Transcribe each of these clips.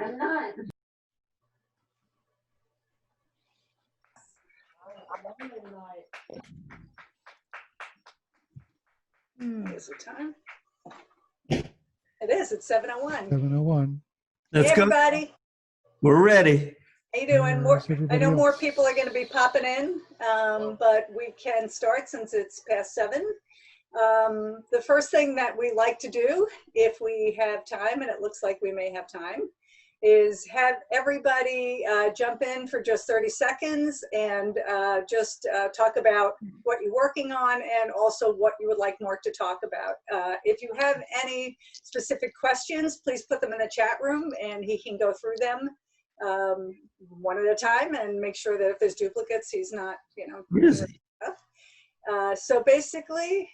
I'm not. Is it time? It is. It's 7:01. 7:01. Hey, Let's go. everybody. We're ready. How you doing? Where's I everybody know more else? people are going to be popping in, but we can start since it's past 7. The first thing that we like to do, if we have time, and it looks like we may have time, is have everybody jump in for just 30 seconds and just talk about what you're working on and also what you would like Marc to talk about. If you have any specific questions, please put them in the chat room and he can go through them one at a time and make sure that if there's duplicates, he's not, Busy. So basically,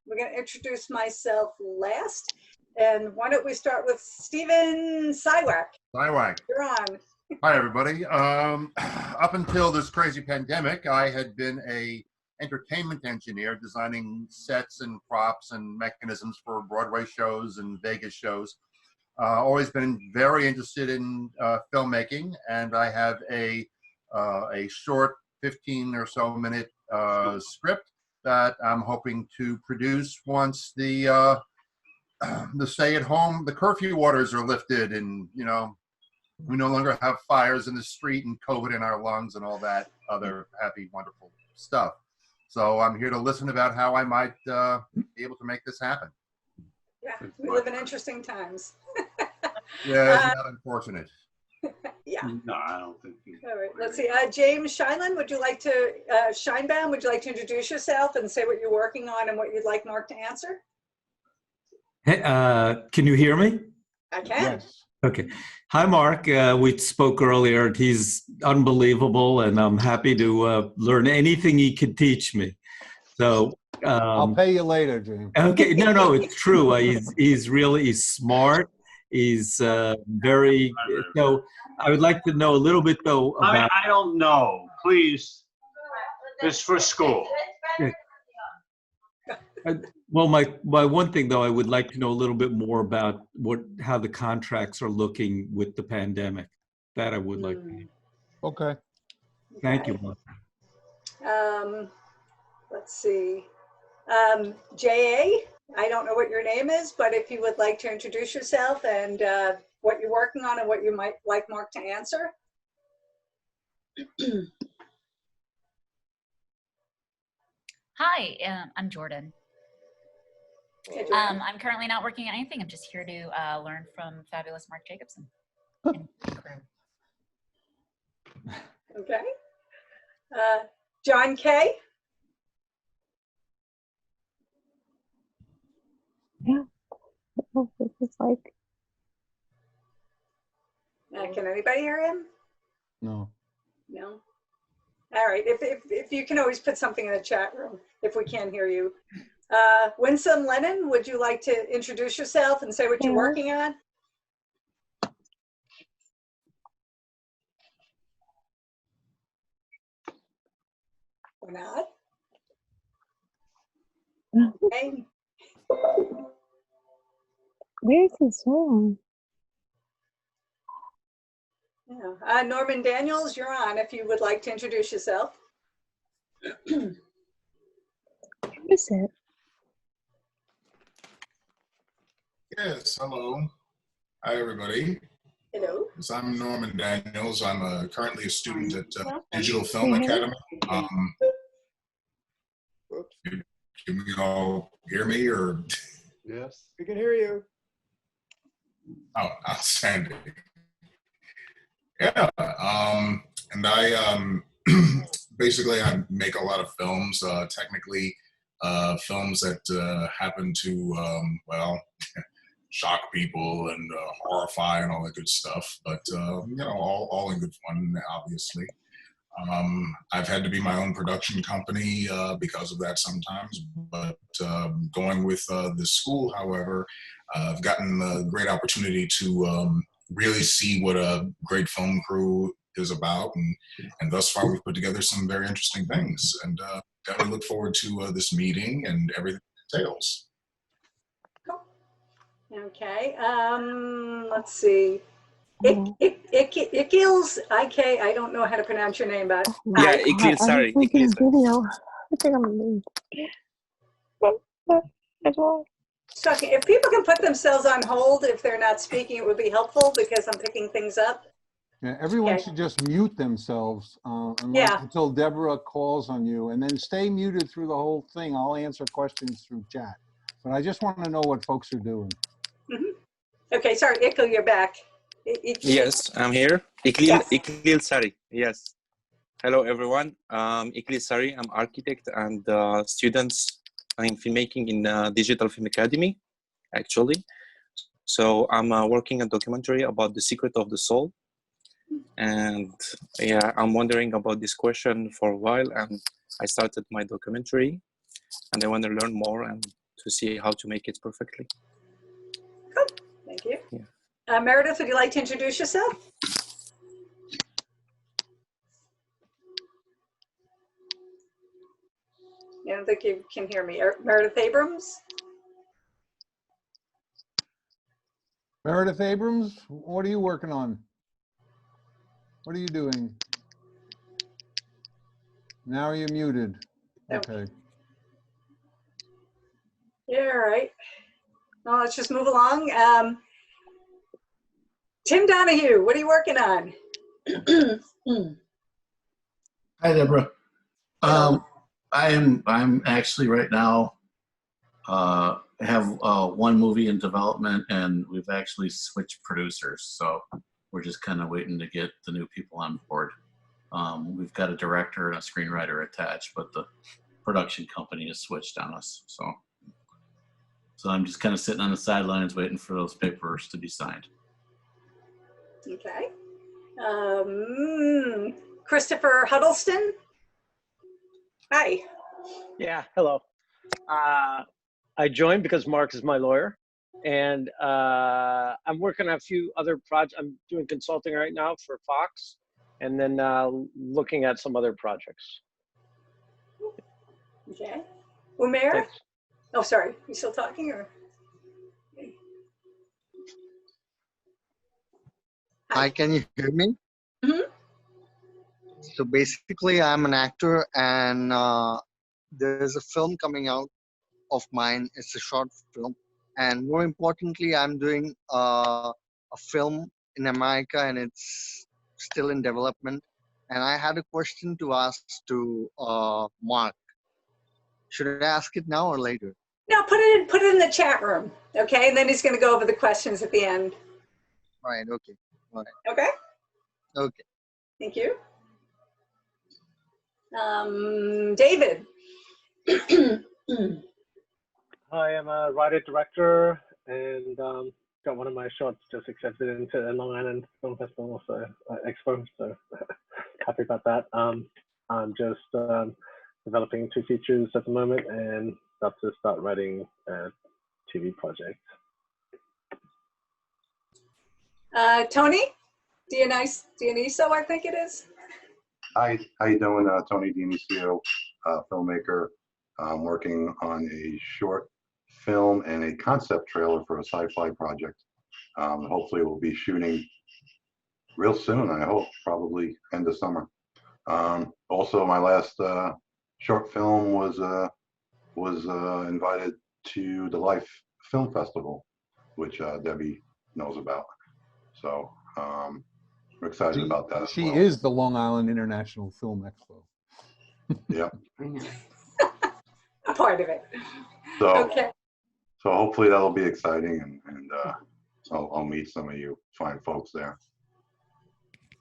we're going to introduce myself last. And why don't we start with Stephen Sywak? Sywak. You're on. Hi, everybody. Up until this crazy pandemic, I had been a entertainment engineer designing sets and props and mechanisms for Broadway shows and Vegas shows. Always been very interested in filmmaking, and I have a short 15 or so minute script that I'm hoping to produce once the stay-at-home, the curfew orders are lifted, and we no longer have fires in the street and COVID in our lungs and all that other happy, wonderful stuff. So I'm here to listen about how I might be able to make this happen. Yeah, we live in interesting times. Yeah, isn't that unfortunate? Yeah. No, I don't think you. All right, let's see. James Shineland, would you like to, Scheinbaum, would you like to introduce yourself and say what you're working on and what you'd like Marc to answer? Hey, can you hear me? I can. Yes. Okay. Hi, Marc. We spoke earlier. He's unbelievable, and I'm happy to learn anything he could teach me. So I'll pay you later, James. okay. No, it's true. He's smart. He's very. So I would like to know a little bit though about. I don't know. Please. It's for school. Well, my one thing though, I would like to know a little bit more about how the contracts are looking with the pandemic. That I would like. Okay. Thank you, Marc. Let's see. J.A., I don't know what your name is, but if you would like to introduce yourself and what you're working on and what you might like Marc to answer. Hi, I'm Jordan. Hey, Jordan. I'm currently not working on anything. I'm just here to learn from fabulous Marc Jacobson and crew. Okay. John K. Yeah. Oh, this is like. Can anybody hear him? No. No. All right. If you can always put something in the chat room if we can't hear you. Winsome Lennon, would you like to introduce yourself and say what you're working on? Or not? Okay. Where's the song? Yeah. Norman Daniels, you're on if you would like to introduce yourself. Where is it? Yes, hello. Hi, everybody. Hello. So I'm Norman Daniels. I'm currently a student at Digital Film Academy. Can we all hear me or? Yes. We can hear you. Oh, outstanding. Yeah, and I basically I make a lot of films, technically films that happen to, well, shock people and horrify and all that good stuff, but all in good fun, obviously. I've had to be my own production company because of that sometimes, but going with the school, however, I've gotten a great opportunity to really see what a great film crew is about, and thus far we've put together some very interesting things, and definitely look forward to this meeting and everything it entails. Okay, let's see. Ikils, I-K, I don't know how to pronounce your name, but Yeah, hi. Iklil, sorry. I'm making Iklil, sorry. video. I think I'm leaving. That's all. Talking, if people can put themselves on hold if they're not speaking, it would be helpful because I'm picking things up. Yeah, everyone Okay. should just mute themselves Yeah. until Deborah calls on you, and then stay muted through the whole thing. I'll answer questions through chat. But I just want to know what folks are doing. Okay, sorry, Ikil, you're back. Yes, I'm here. Iklil, Yes. Iklil, sorry. Yes. Hello, everyone. Iklil, sorry. I'm architect and students in filmmaking in Digital Film Academy, actually. So I'm working a documentary about the secret of the soul. And yeah, I'm wondering about this question for a while, and I started my documentary, and I want to learn more and to see how to make it perfectly. Cool. Thank you. Yeah. Meredith, would you like to introduce yourself? I don't think you can hear me. Meredith Abrams? Meredith Abrams, what are you working on? What are you doing? Now you're muted. Okay. Yeah, all right. Well, let's just move along. Tim Donahue, what are you working on? Hi, Deborah. I'm actually right now have one movie in development, and we've actually switched producers. So we're just kind of waiting to get the new people on board. We've got a director and a screenwriter attached, but the production company has switched on us. So I'm just kind of sitting on the sidelines waiting for those papers to be signed. Okay. Christopher Huddleston? Hi. Yeah, hello. I joined because Marc is my lawyer, and I'm working on a few other projects. I'm doing consulting right now for Fox, and then looking at some other projects. Okay. Umair? Thanks. Oh, sorry. You still talking or? Hi, can you hear me? Mhm. So basically, I'm an actor, and there's a film coming out of mine. It's a short film, and more importantly, I'm doing a film in America, and it's still in development. And I had a question to ask to Marc. Should I ask it now or later? No, put it in the chat room, okay? And then he's going to go over the questions at the end. Right. Okay. All right. Okay. Okay. Thank you. David. Hi, I'm a writer-director, and got one of my shorts just accepted into Long Island Film Festival, so Expo, so happy about that. I'm just developing 2 features at the moment, and about to start writing a TV project. Tony Dioniso, I think it is. Hi, how you doing? Tony Dionisio, filmmaker. I'm working on a short film and a concept trailer for a sci-fi project. Hopefully we'll be shooting real soon, I hope, probably end of summer. Also, my last short film was invited to the LIFE Film Festival, which Debbie knows about. So we're excited about that. She is the Long Island International Film Expo. Yep. A part of it. So, okay. So hopefully that'll be exciting, and I'll meet some of you fine folks there.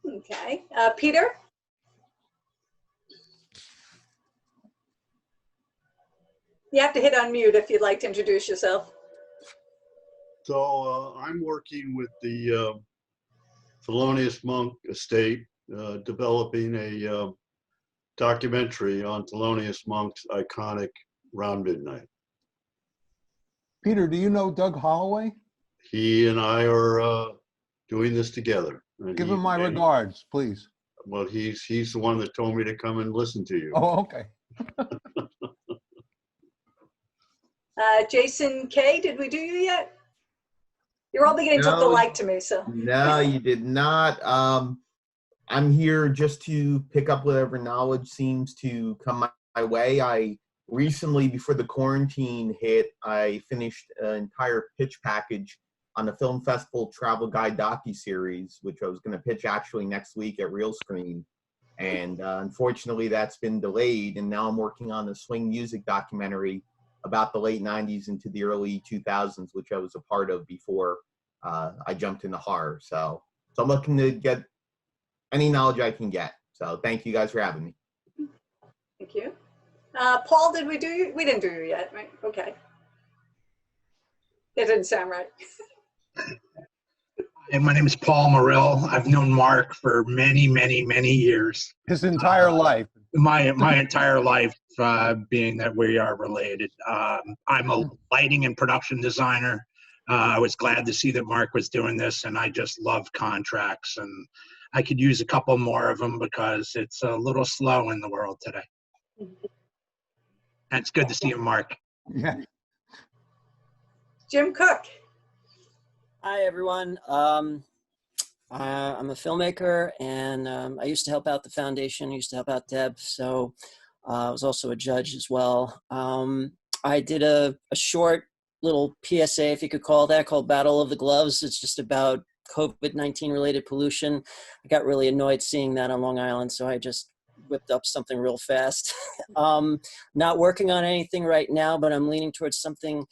Okay. Peter? You have to hit unmute if you'd like to introduce yourself. So I'm working with the Thelonious Monk estate, developing a documentary on Thelonious Monk's iconic Round Midnight. Peter, do you know Doug Holloway? He and I are doing this together. Give him my regards, please. Well, he's the one that told me to come and listen to you. Oh, okay. Jason K, did we do you yet? You're all beginning to look No, alike to me, so. no, you did not. I'm here just to pick up whatever knowledge seems to come my way. I recently, before the quarantine hit, I finished an entire pitch package on the Film Festival Travel Guide docuseries, which I was going to pitch actually next week at Real Screen. And unfortunately, that's been delayed. And now I'm working on a swing music documentary about the late 90s into the early 2000s, which I was a part of before I jumped into horror. So I'm looking to get any knowledge I can get. So thank you guys for having me. Thank you. Paul, did we do you? We didn't do you yet, right? Okay. It didn't sound right. And my name is Paul Morrill. I've known Marc for many, many, many years. His entire life. My entire life, being that we are related. I'm a lighting and production designer. I was glad to see that Marc was doing this, and I just love contracts. And I could use a couple more of them because it's a little slow in the world today. And it's good to see you, Marc. Yeah. Jim Cook. Hi, everyone. I'm a filmmaker, and I used to help out the foundation. I used to help out Deb, so I was also a judge as well. I did a short little PSA, if you could call that, called Battle of the Gloves. It's just about COVID-19 related pollution. I got really annoyed seeing that on Long Island, so I just whipped up something real fast. Not working on anything right now, but I'm leaning towards something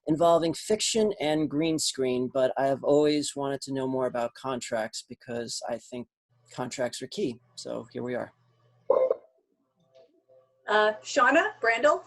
involving fiction and green screen, but I have always wanted to know more about contracts because I think contracts are key. So here we are. Shauna Brandel.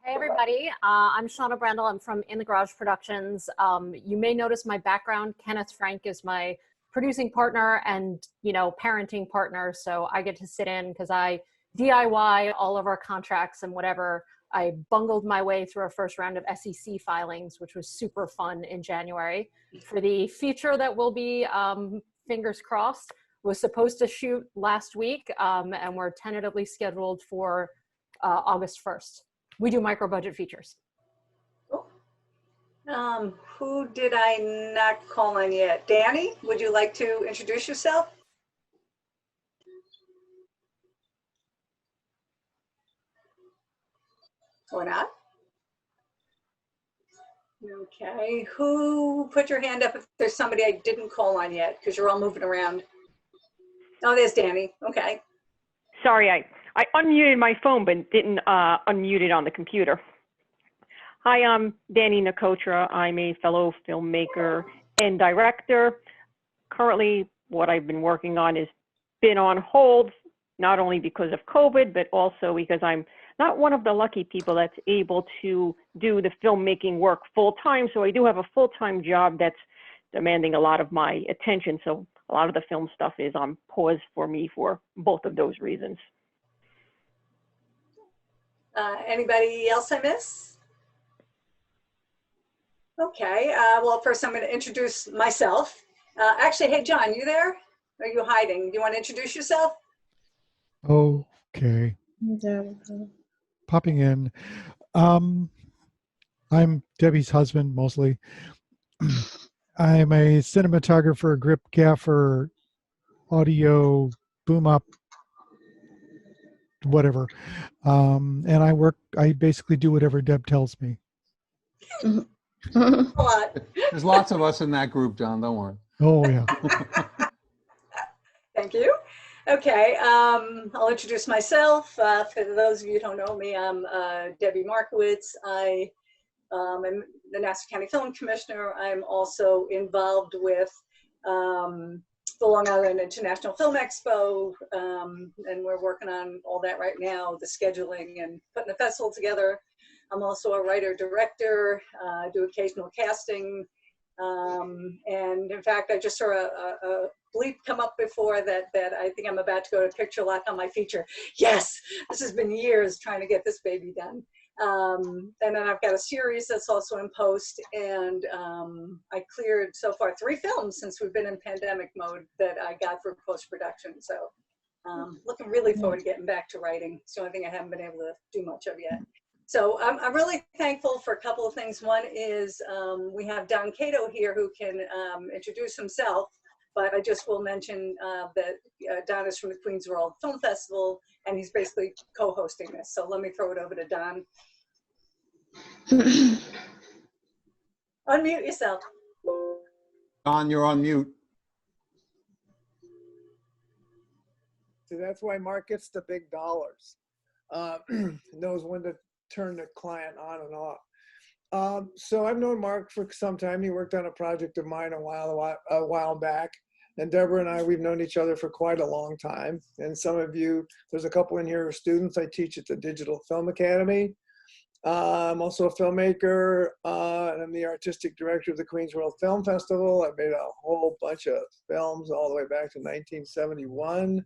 Hey everybody, I'm Shauna Brandel. I'm from In the Garage Productions. You may notice my background. Kenneth Frank is my producing partner and, parenting partner. So I get to sit in because I DIY all of our contracts and whatever. I bungled my way through our first round of SEC filings, which was super fun in January. For the feature that will be, fingers crossed, was supposed to shoot last week, and we're tentatively scheduled for August 1st. We do micro budget features. Who did I not call on yet? Danny, would you like to introduce yourself? Or not? Okay, who put your hand up if there's somebody I didn't call on yet, because you're all moving around. Oh, there's Danny. Okay. Sorry, I unmuted my phone, but didn't unmute it on the computer. Hi, I'm Danny Nakotra. I'm a fellow filmmaker and director. Currently, what I've been working on has been on hold, not only because of COVID, but also because I'm not one of the lucky people that's able to do the filmmaking work full-time. So I do have a full-time job that's demanding a lot of my attention. So a lot of the film stuff is on pause for me for both of those reasons. Anybody else I miss? Okay, well, first I'm going to introduce myself. Actually, hey, John, you there? Are you hiding? Do you want to introduce yourself? Okay. Popping in. I'm Debbie's husband, mostly. I'm a cinematographer, grip gaffer, audio, boom up, whatever. And I basically do whatever Deb tells me. A lot. There's lots of us in that group, John, don't worry. Oh, yeah. Thank you. Okay, I'll introduce myself. For those of you who don't know me, I'm Debbie Markowitz. I am the Nassau County Film Commissioner. I'm also involved with the Long Island International Film Expo, and we're working on all that right now, the scheduling and putting the festival together. I'm also a writer-director, do occasional casting, and in fact, I just saw a bleep come up before that I think I'm about to go to picture lock on my feature. Yes, this has been years trying to get this baby done. And then I've got a series that's also in post, and I cleared so far 3 films since we've been in pandemic mode that I got for post-production. So looking really forward to getting back to writing. It's the only thing I haven't been able to do much of yet. So I'm really thankful for a couple of things. One is we have Don Cato here who can introduce himself, but I just will mention that Don is from the Queens World Film Festival, and he's basically co-hosting this. So let me throw it over to Don. Unmute yourself. Don, you're on mute. So that's why Mark gets the big dollars. Knows when to turn the client on and off. So I've known Mark for some time. He worked on a project of mine a while back. And Deborah and I, we've known each other for quite a long time. And some of you, there's a couple in here who are students. I teach at the Digital Film Academy. I'm also a filmmaker, and I'm the artistic director of the Queens World Film Festival. I've made a whole bunch of films all the way back to 1971.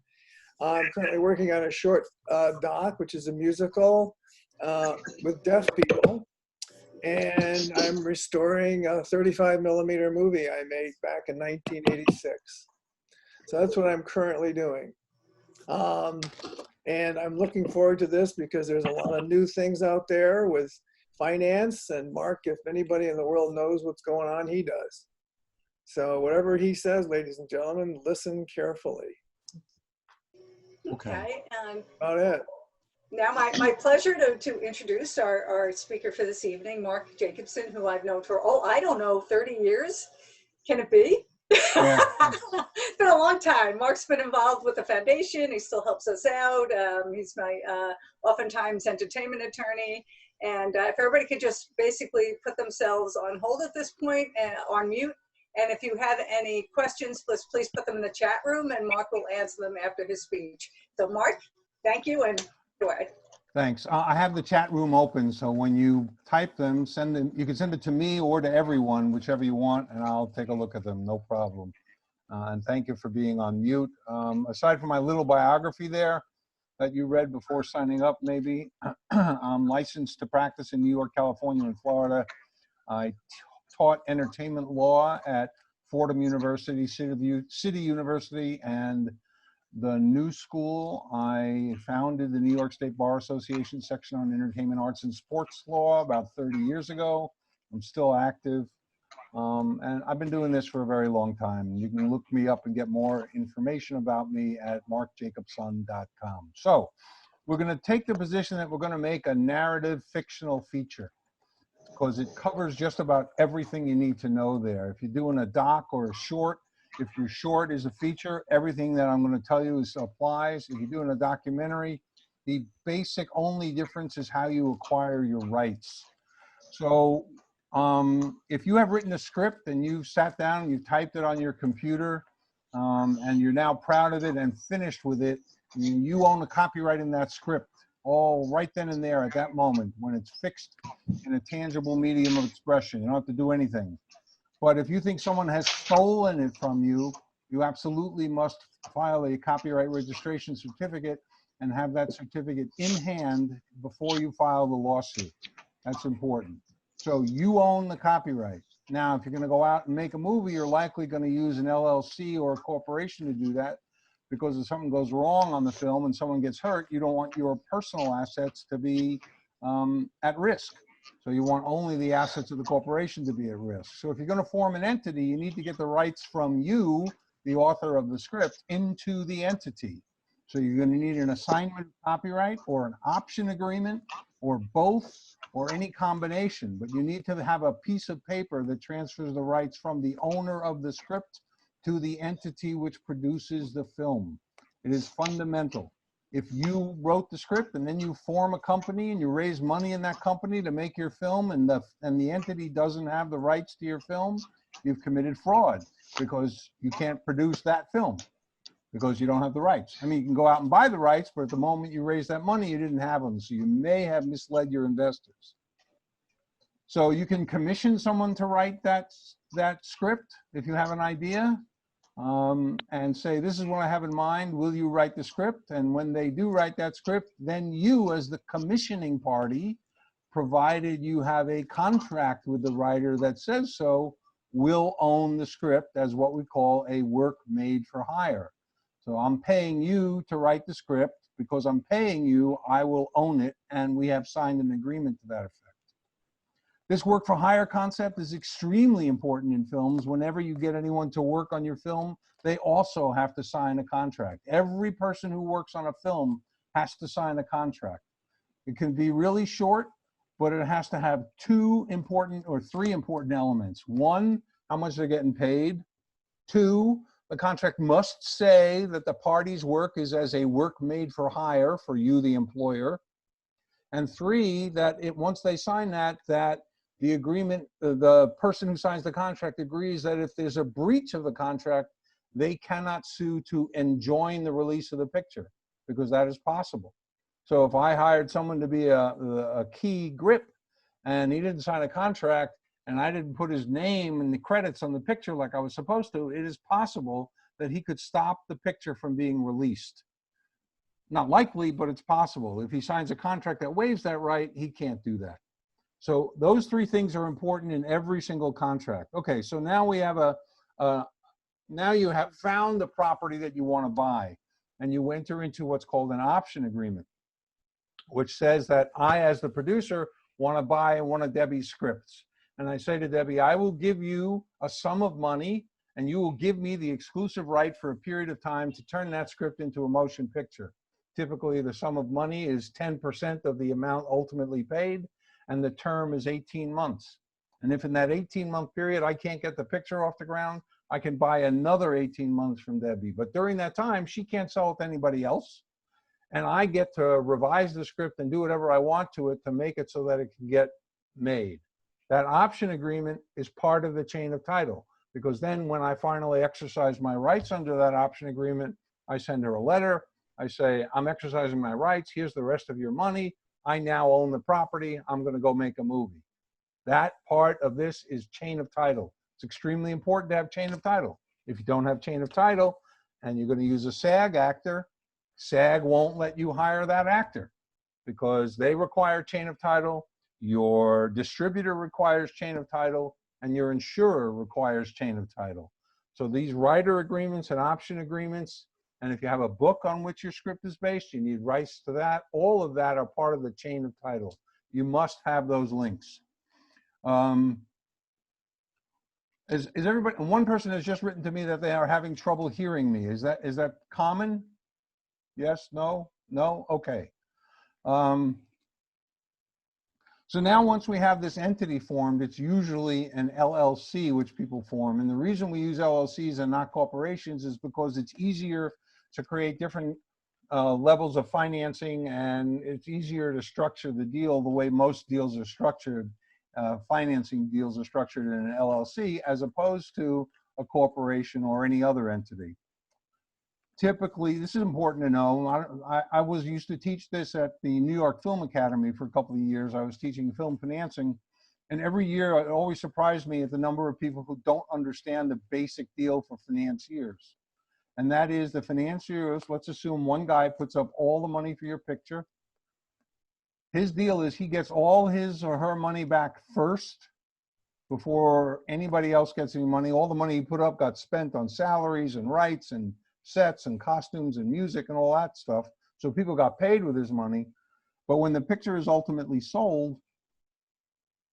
I'm currently working on a short doc, which is a musical with deaf people. And I'm restoring a 35mm movie I made back in 1986. So that's what I'm currently doing. And I'm looking forward to this because there's a lot of new things out there with finance. And Mark, if anybody in the world knows what's going on, he does. So whatever he says, ladies and gentlemen, listen carefully. Okay. About it. Now, my pleasure to introduce our speaker for this evening, Marc Jacobson, who I've known for, I don't know, 30 years. Can it be? Yeah. It's been a long time. Mark's been involved with the foundation. He still helps us out. He's my oftentimes entertainment attorney. And if everybody could just basically put themselves on hold at this point and on mute. And if you have any questions, please put them in the chat room and Mark will answer them after his speech. So Mark, thank you and go ahead. Thanks. I have the chat room open, so when you type them, send them. You can send it to me or to everyone, whichever you want, and I'll take a look at them, no problem. And thank you for being on mute. Aside from my little biography there that you read before signing up, maybe, I'm licensed to practice in New York, California, and Florida. I taught entertainment law at Fordham University, City University, and the New School. I founded the New York State Bar Association section on entertainment, arts, and sports law about 30 years ago. I'm still active. And I've been doing this for a very long time. You can look me up and get more information about me at markjacobson.com. So we're going to take the position that we're going to make a narrative fictional feature because it covers just about everything you need to know there. If you're doing a doc or a short, if your short is a feature, everything that I'm going to tell you applies. If you're doing a documentary, the basic only difference is how you acquire your rights. So if you have written a script and you sat down and you typed it on your computer and you're now proud of it and finished with it, you own the copyright in that script, all right then and there at that moment when it's fixed in a tangible medium of expression. You don't have to do anything. But if you think someone has stolen it from you, you absolutely must file a copyright registration certificate and have that certificate in hand before you file the lawsuit. That's important. So you own the copyright. Now, if you're going to go out and make a movie, you're likely going to use an LLC or a corporation to do that because if something goes wrong on the film and someone gets hurt, you don't want your personal assets to be at risk. So you want only the assets of the corporation to be at risk. So if you're going to form an entity, you need to get the rights from you, the author of the script, into the entity. So you're going to need an assignment of copyright or an option agreement or both or any combination. But you need to have a piece of paper that transfers the rights from the owner of the script to the entity which produces the film. It is fundamental. If you wrote the script and then you form a company and you raise money in that company to make your film and the entity doesn't have the rights to your film, you've committed fraud because you can't produce that film because you don't have the rights. I mean, you can go out and buy the rights, but at the moment you raise that money, you didn't have them. So you may have misled your investors. So you can commission someone to write that script if you have an idea. And say, this is what I have in mind, will you write the script? And when they do write that script, then you as the commissioning party, provided you have a contract with the writer that says so, will own the script as what we call a work made for hire. So I'm paying you to write the script. because I'm paying you, I will own it, and we have signed an agreement to that effect. This work for hire concept is extremely important in films. Whenever you get anyone to work on your film, they also have to sign a contract. Every person who works on a film has to sign a contract. It can be really short, but it has to have two important or three important elements. One, how much they're getting paid. Two, the contract must say that the party's work is as a work made for hire for you, the employer. And three, that once they sign that the agreement, the person who signs the contract agrees that if there's a breach of the contract, they cannot sue to enjoin the release of the picture, because that is possible. So if I hired someone to be a key grip and he didn't sign a contract and I didn't put his name and the credits on the picture like I was supposed to, it is possible that he could stop the picture from being released. Not likely, but it's possible. If he signs a contract that waives that right, he can't do that. So those three things are important in every single contract. Okay, so now we have now you have found the property that you want to buy, and you enter into what's called an option agreement, which says that I, as the producer, want to buy one of Debbie's scripts. And I say to Debbie, I will give you a sum of money, and you will give me the exclusive right for a period of time to turn that script into a motion picture. Typically, the sum of money is 10% of the amount ultimately paid, and the term is 18 months. And if in that 18-month period I can't get the picture off the ground, I can buy another 18 months from Debbie. But during that time, she can't sell it to anybody else. And I get to revise the script and do whatever I want to it to make it so that it can get made. That option agreement is part of the chain of title, because then when I finally exercise my rights under that option agreement, I send her a letter. I say, I'm exercising my rights. Here's the rest of your money. I now own the property. I'm going to go make a movie. That part of this is chain of title. It's extremely important to have chain of title. If you don't have chain of title and you're going to use a SAG actor, SAG won't let you hire that actor because they require chain of title, your distributor requires chain of title, and your insurer requires chain of title. So these writer agreements and option agreements, and if you have a book on which your script is based, you need rights to that. All of that are part of the chain of title. You must have those links. Is everybody? One person has just written to me that they are having trouble hearing me. Is that common? Yes? No? No? Okay. So now once we have this entity formed, it's usually an LLC which people form. And the reason we use LLCs and not corporations is because it's easier to create different levels of financing, and it's easier to structure the deal the way most deals are structured. Financing deals are structured in an LLC as opposed to a corporation or any other entity. Typically, this is important to know. I was used to teach this at the New York Film Academy for a couple of years. I was teaching film financing, and every year it always surprised me at the number of people who don't understand the basic deal for financiers. And that is the financiers, let's assume one guy puts up all the money for your picture. His deal is he gets all his or her money back first before anybody else gets any money. All the money he put up got spent on salaries and rights and sets and costumes and music and all that stuff. So people got paid with his money. But when the picture is ultimately sold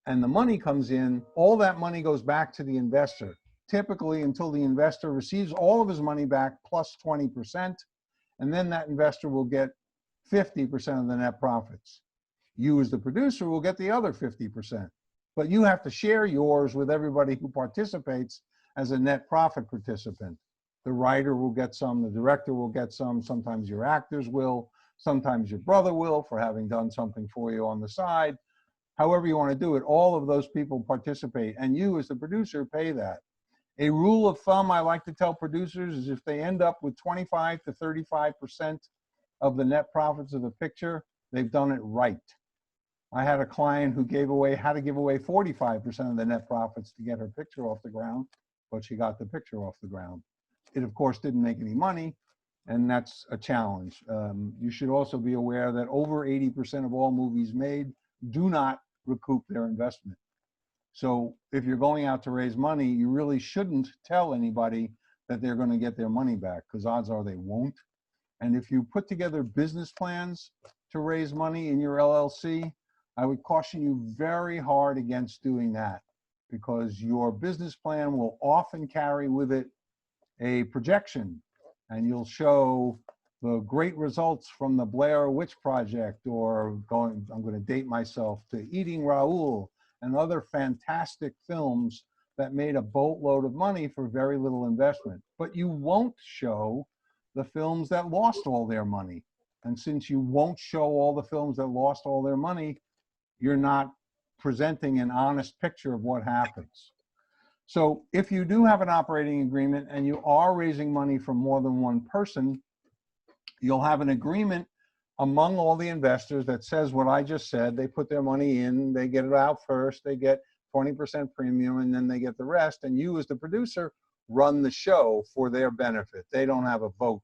and the money comes in, all that money goes back to the investor, typically until the investor receives all of his money back plus 20%. And then that investor will get 50% of the net profits. You as the producer will get the other 50%. But you have to share yours with everybody who participates as a net profit participant. The writer will get some, the director will get some, sometimes your actors will, sometimes your brother will for having done something for you on the side. However you want to do it, all of those people participate, and you as the producer pay that. A rule of thumb I like to tell producers is if they end up with 25 to 35% of the net profits of the picture, they've done it right. I had a client who had to give away 45% of the net profits to get her picture off the ground, but she got the picture off the ground. It, of course, didn't make any money, and that's a challenge. You should also be aware that over 80% of all movies made do not recoup their investment. So if you're going out to raise money, you really shouldn't tell anybody that they're going to get their money back, because odds are they won't. And if you put together business plans to raise money in your LLC, I would caution you very hard against doing that, because your business plan will often carry with it a projection, and you'll show the great results from the Blair Witch Project, or I'm going to date myself, to Eating Raoul and other fantastic films that made a boatload of money for very little investment. But you won't show the films that lost all their money. And since you won't show all the films that lost all their money, you're not presenting an honest picture of what happens. So if you do have an operating agreement and you are raising money from more than one person, you'll have an agreement among all the investors that says what I just said. They put their money in, they get it out first, they get 20% premium, and then they get the rest. And you as the producer run the show for their benefit. They don't have a vote.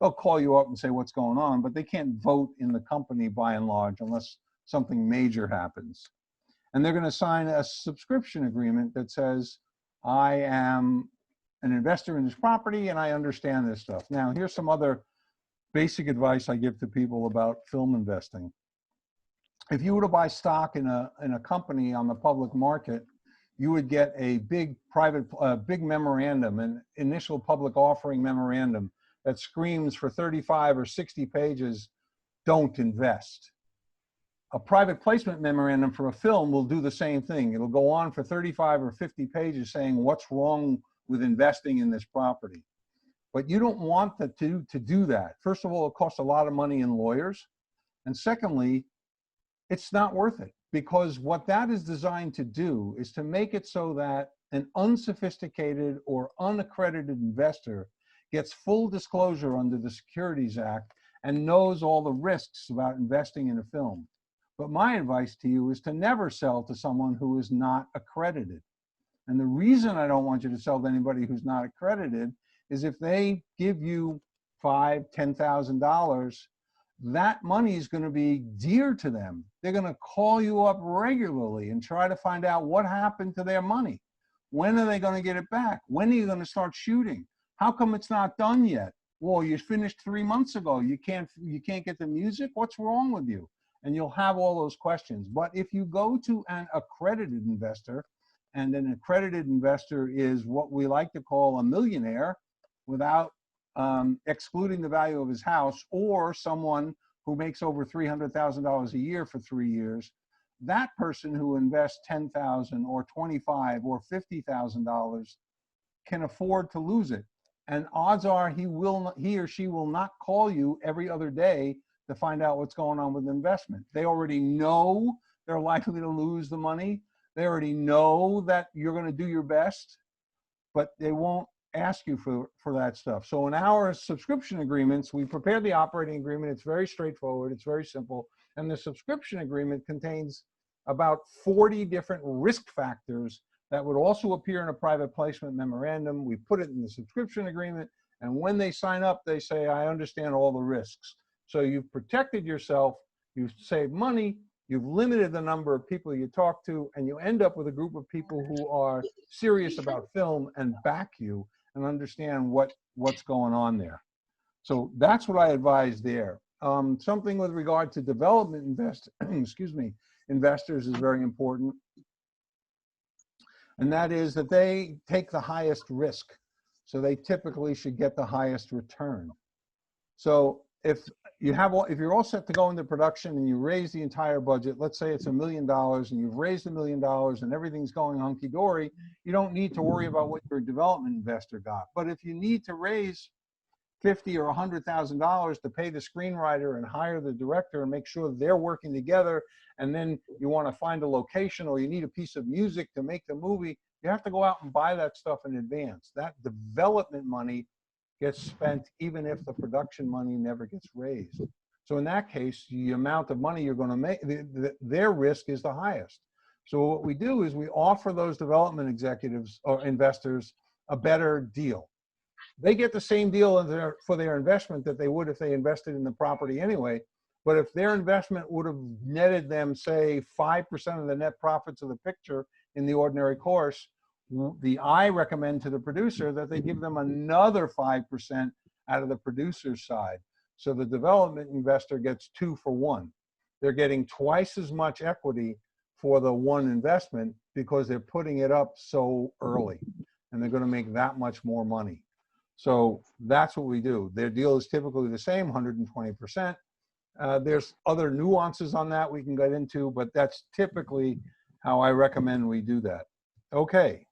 They'll call you up and say what's going on, but they can't vote in the company by and large unless something major happens. And they're going to sign a subscription agreement that says, I am an investor in this property and I understand this stuff. Now, here's some other basic advice I give to people about film investing. If you were to buy stock in a company on the public market, you would get a big big memorandum, an initial public offering memorandum that screams for 35 or 60 pages, don't invest. A private placement memorandum for a film will do the same thing. It'll go on for 35 or 50 pages saying what's wrong with investing in this property. But you don't want to do that. First of all, it costs a lot of money in lawyers. And secondly, it's not worth it, because what that is designed to do is to make it so that an unsophisticated or unaccredited investor gets full disclosure under the Securities Act and knows all the risks about investing in a film. But my advice to you is to never sell to someone who is not accredited. And the reason I don't want you to sell to anybody who's not accredited is if they give you $5,000, $10,000, that money is going to be dear to them. They're going to call you up regularly and try to find out what happened to their money. When are they going to get it back? When are you going to start shooting? How come it's not done yet? Well, you finished 3 months ago. You can't get the music? What's wrong with you? And you'll have all those questions. But if you go to an accredited investor, and an accredited investor is what we like to call a millionaire without excluding the value of his house, or someone who makes over $300,000 a year for 3 years, that person who invests $10,000 or $25,000 or $50,000 can afford to lose it. And odds are he or she will not call you every other day to find out what's going on with the investment. They already know they're likely to lose the money. They already know that you're going to do your best, but they won't ask you for that stuff. So in our subscription agreements, we prepare the operating agreement. It's very straightforward. It's very simple. And the subscription agreement contains about 40 different risk factors that would also appear in a private placement memorandum. We put it in the subscription agreement. And when they sign up, they say, I understand all the risks. So you've protected yourself, you've saved money, you've limited the number of people you talk to, and you end up with a group of people who are serious about film and back you and understand what's going on there. So that's what I advise there. Something with regard to development investors is very important. And that is that they take the highest risk. So they typically should get the highest return. So if you're all set to go into production and you raise the entire budget, let's say it's $1 million and you've raised $1 million and everything's going hunky-dory, you don't need to worry about what your development investor got. But if you need to raise $50,000 or $100,000 to pay the screenwriter and hire the director and make sure they're working together, and then you want to find a location or you need a piece of music to make the movie, you have to go out and buy that stuff in advance. That development money gets spent even if the production money never gets raised. So in that case, the amount of money you're going to make, their risk is the highest. So what we do is we offer those development executives or investors a better deal. They get the same deal for their investment that they would if they invested in the property anyway. But if their investment would have netted them, say, 5% of the net profits of the picture in the ordinary course, I recommend to the producer that they give them another 5% out of the producer's side. So the development investor gets 2 for 1. They're getting twice as much equity for the one investment because they're putting it up so early, and they're going to make that much more money. So that's what we do. Their deal is typically the same, 120%. There's other nuances on that we can get into, but that's typically how I recommend we do that. Okay.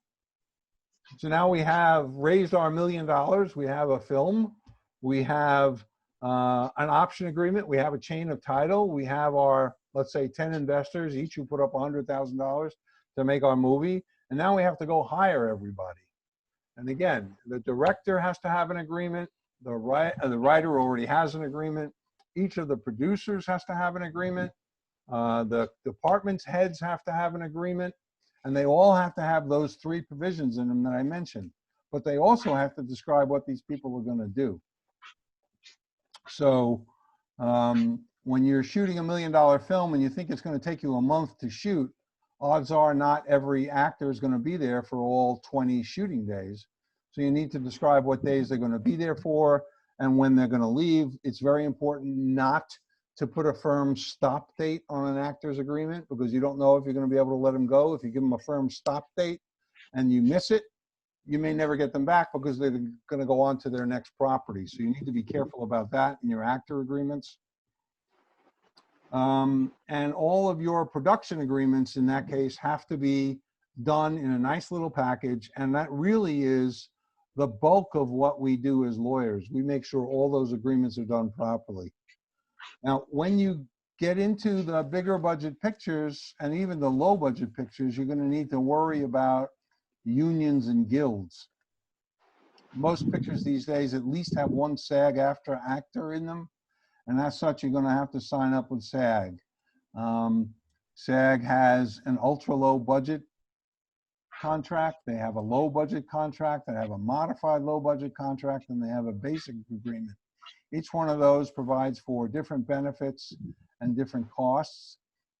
So now we have raised our $1 million. We have a film. We have an option agreement. We have a chain of title. We have our, let's say, 10 investors, each who put up $100,000 to make our movie. And now we have to go hire everybody. And again, the director has to have an agreement. The writer already has an agreement. Each of the producers has to have an agreement. The department's heads have to have an agreement. And they all have to have those 3 provisions in them that I mentioned. But they also have to describe what these people are going to do. So when you're shooting $1 million film and you think it's going to take you a month to shoot, odds are not every actor is going to be there for all 20 shooting days. So you need to describe what days they're going to be there for and when they're going to leave. It's very important not to put a firm stop date on an actor's agreement, because you don't know if you're going to be able to let them go. If you give them a firm stop date and you miss it, you may never get them back because they're going to go on to their next property. So you need to be careful about that in your actor agreements. And all of your production agreements in that case have to be done in a nice little package. And that really is the bulk of what we do as lawyers. We make sure all those agreements are done properly. Now, when you get into the bigger budget pictures and even the low budget pictures, you're going to need to worry about unions and guilds. Most pictures these days at least have one SAG-AFTRA actor in them, and as such, you're going to have to sign up with SAG. SAG has an ultra-low budget contract, they have a low budget contract, they have a modified low budget contract, and they have a basic agreement. Each one of those provides for different benefits and different costs,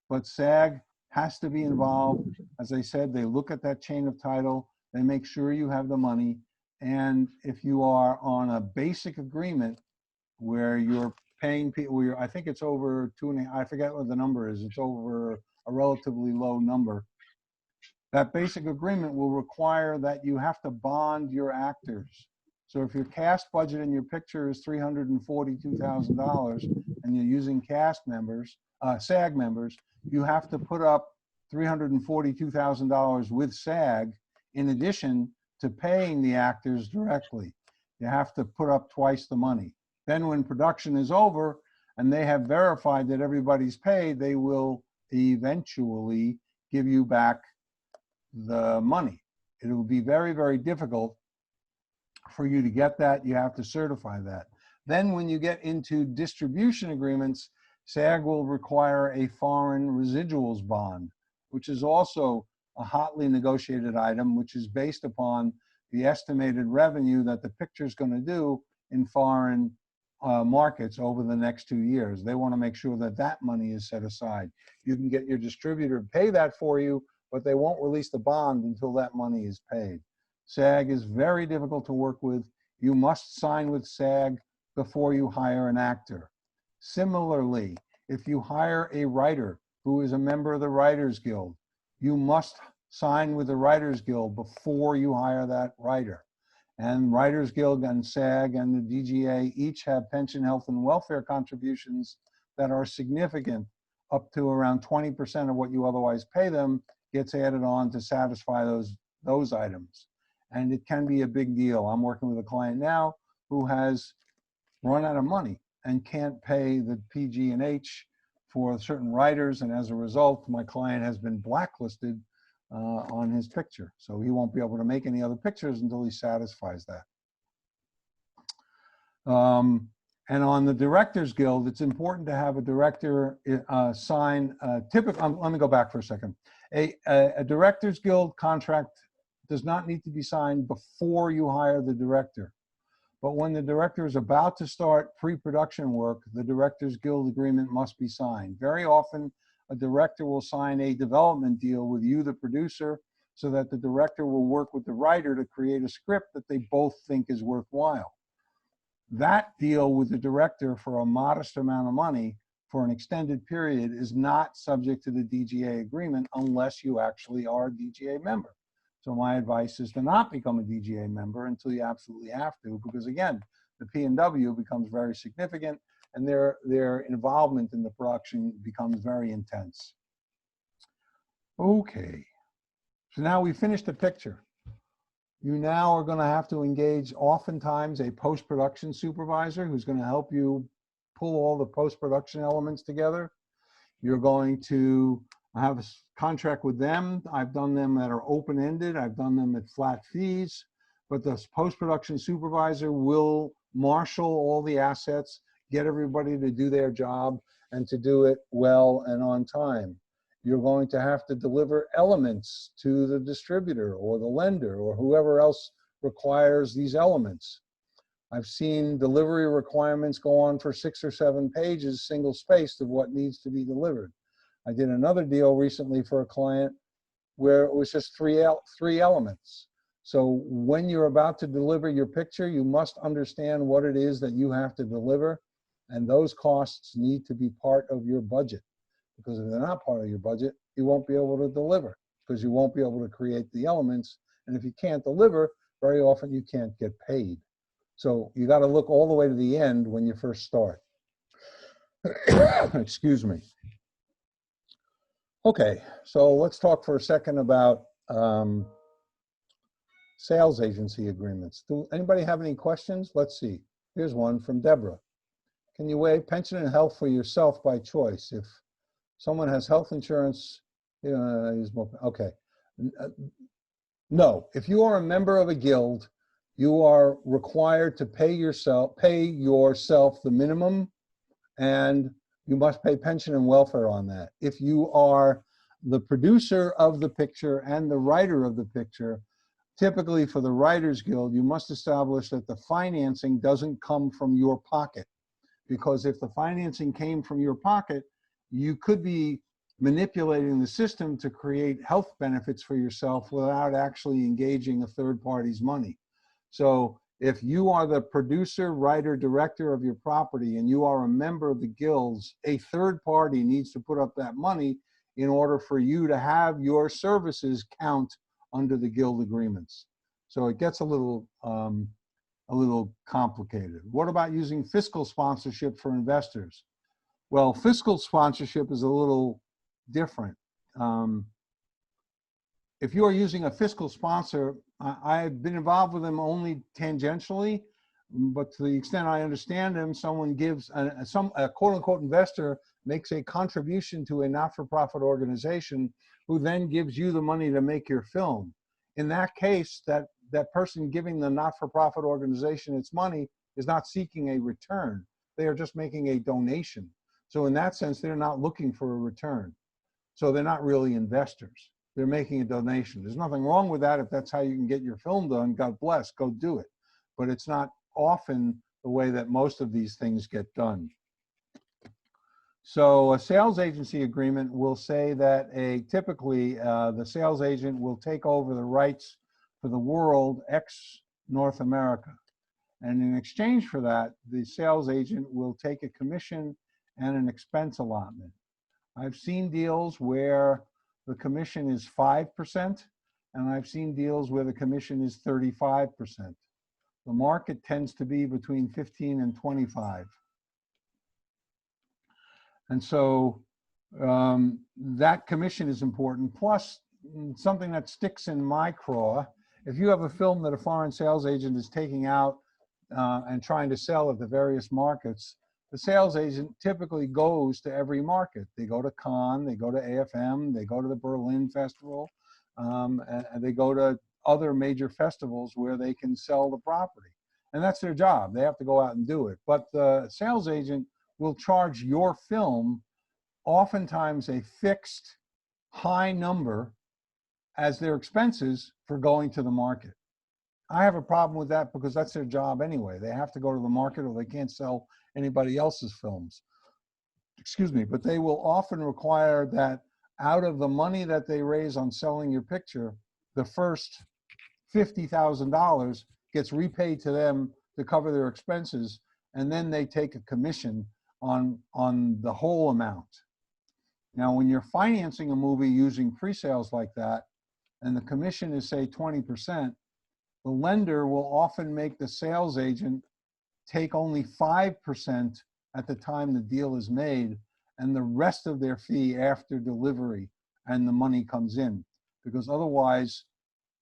but SAG has to be involved. As I said, they look at that chain of title, they make sure you have the money, and if you are on a basic agreement where you're paying people, I think it's over I forget what the number is, it's over a relatively low number. That basic agreement will require that you have to bond your actors. So if your cast budget in your picture is $342,000 and you're using cast members, SAG members, you have to put up $342,000 with SAG in addition to paying the actors directly. You have to put up twice the money. Then when production is over and they have verified that everybody's paid, they will eventually give you back the money. It will be very, very difficult for you to get that. You have to certify that. Then when you get into distribution agreements, SAG will require a foreign residuals bond, which is also a hotly negotiated item, which is based upon the estimated revenue that the picture is going to do in foreign markets over the next 2 years. They want to make sure that that money is set aside. You can get your distributor to pay that for you, but they won't release the bond until that money is paid. SAG is very difficult to work with. You must sign with SAG before you hire an actor. Similarly, if you hire a writer who is a member of the Writers Guild, you must sign with the Writers Guild before you hire that writer. And Writers Guild and SAG and the DGA each have pension, health, and welfare contributions that are significant. Up to around 20% of what you otherwise pay them gets added on to satisfy those items. And it can be a big deal. I'm working with a client now who has run out of money and can't pay the PG&H for certain writers, and as a result, my client has been blacklisted on his picture. So he won't be able to make any other pictures until he satisfies that. And on the Directors Guild, it's important to have a director sign, let me go back for a second. A Directors Guild contract does not need to be signed before you hire the director. But when the director is about to start pre-production work, the Directors Guild agreement must be signed. Very often, a director will sign a development deal with you, the producer, so that the director will work with the writer to create a script that they both think is worthwhile. that deal with the director for a modest amount of money for an extended period is not subject to the DGA agreement unless you actually are a DGA member. So my advice is to not become a DGA member until you absolutely have to, because again, the P&W becomes very significant and their involvement in the production becomes very intense. Okay, so now we finished the picture. You now are going to have to engage oftentimes a post-production supervisor who's going to help you pull all the post-production elements together. You're going to have a contract with them. I've done them that are open-ended. I've done them at flat fees. But the post-production supervisor will marshal all the assets, get everybody to do their job, and to do it well and on time. You're going to have to deliver elements to the distributor or the lender or whoever else requires these elements. I've seen delivery requirements go on for 6 or 7 pages, single-spaced, of what needs to be delivered. I did another deal recently for a client where it was just three elements. So when you're about to deliver your picture, you must understand what it is that you have to deliver, and those costs need to be part of your budget. Because if they're not part of your budget, you won't be able to deliver, because you won't be able to create the elements. And if you can't deliver, very often you can't get paid. So you got to look all the way to the end when you first start. Excuse me. Okay, so let's talk for a second about sales agency agreements. Do anybody have any questions? Let's see. Here's one from Deborah. Can you waive pension and health for yourself by choice? If someone has health insurance, okay. No, if you are a member of a guild, you are required to pay yourself the minimum, and you must pay pension and welfare on that. If you are the producer of the picture and the writer of the picture, typically for the Writers Guild, you must establish that the financing doesn't come from your pocket. Because if the financing came from your pocket, you could be manipulating the system to create health benefits for yourself without actually engaging a third party's money. So if you are the producer, writer, director of your property and you are a member of the guilds, a third party needs to put up that money in order for you to have your services count under the guild agreements. So it gets a little complicated. What about using fiscal sponsorship for investors? Well, fiscal sponsorship is a little different. If you are using a fiscal sponsor, I've been involved with them only tangentially, but to the extent I understand them, someone gives, a quote-unquote investor makes a contribution to a not-for-profit organization who then gives you the money to make your film. In that case, that person giving the not-for-profit organization its money is not seeking a return. They are just making a donation. So in that sense, they're not looking for a return. So they're not really investors. They're making a donation. There's nothing wrong with that. If that's how you can get your film done, God bless, go do it. But it's not often the way that most of these things get done. So a sales agency agreement will say that typically the sales agent will take over the rights for the world ex North America. And in exchange for that, the sales agent will take a commission and an expense allotment. I've seen deals where the commission is 5%, and I've seen deals where the commission is 35%. The market tends to be between 15 and 25. And so that commission is important. Plus, something that sticks in my craw, if you have a film that a foreign sales agent is taking out and trying to sell at the various markets, the sales agent typically goes to every market. They go to Cannes, they go to AFM, they go to the Berlin Festival, and they go to other major festivals where they can sell the property. And that's their job. They have to go out and do it. But the sales agent will charge your film oftentimes a fixed high number as their expenses for going to the market. I have a problem with that because that's their job anyway. They have to go to the market or they can't sell anybody else's films. Excuse me, but they will often require that out of the money that they raise on selling your picture, the first $50,000 gets repaid to them to cover their expenses, and then they take a commission on the whole amount. Now, when you're financing a movie using pre-sales like that, and the commission is, say, 20%, the lender will often make the sales agent take only 5% at the time the deal is made, and the rest of their fee after delivery and the money comes in. Because otherwise,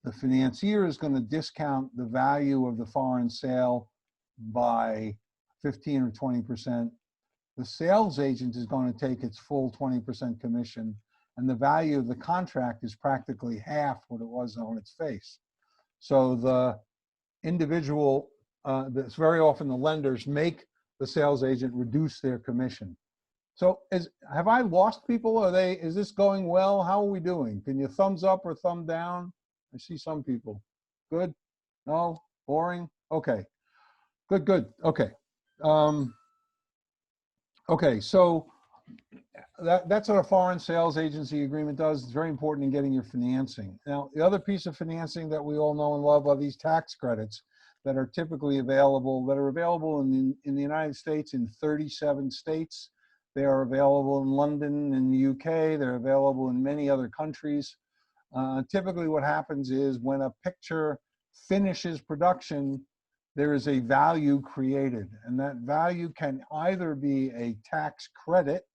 the financier is going to discount the value of the foreign sale by 15 or 20%. The sales agent is going to take its full 20% commission, and the value of the contract is practically half what it was on its face. So the individual, that's very often the lenders make the sales agent reduce their commission. So have I lost people? Is this going well? How are we doing? Can you thumbs up or thumb down? I see some people. Good? No? Boring? Okay. Good. Okay. Okay, so that's what a foreign sales agency agreement does. It's very important in getting your financing. Now, the other piece of financing that we all know and love are these tax credits that are typically available, in the United States in 37 states. They are available in London, in the UK. They're available in many other countries. Typically what happens is when a picture finishes production, there is a value created, and that value can either be a tax credit,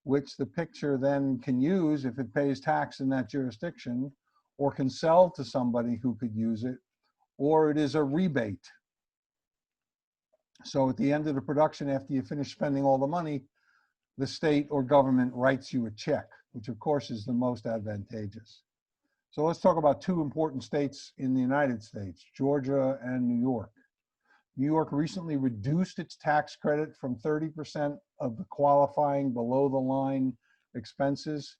which the picture then can use if it pays tax in that jurisdiction, or can sell to somebody who could use it, or it is a rebate. So at the end of the production, after you finish spending all the money, the state or government writes you a check, which of course is the most advantageous. So let's talk about two important states in the United States, Georgia and New York. New York recently reduced its tax credit from 30% of the qualifying below the line expenses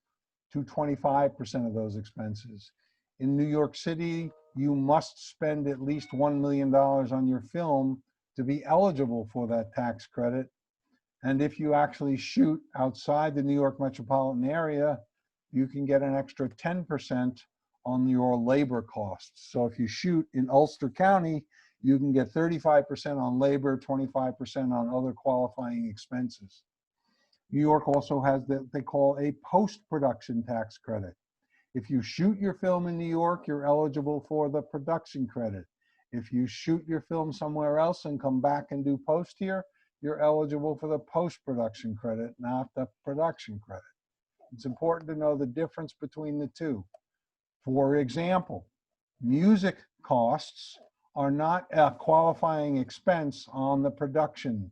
to 25% of those expenses. In New York City, you must spend at least $1 million on your film to be eligible for that tax credit. And if you actually shoot outside the New York metropolitan area, you can get an extra 10% on your labor costs. So if you shoot in Ulster County, you can get 35% on labor, 25% on other qualifying expenses. New York also has what they call a post-production tax credit. If you shoot your film in New York, you're eligible for the production credit. If you shoot your film somewhere else and come back and do post here, you're eligible for the post-production credit, not the production credit. It's important to know the difference between the two. For example, music costs are not a qualifying expense on the production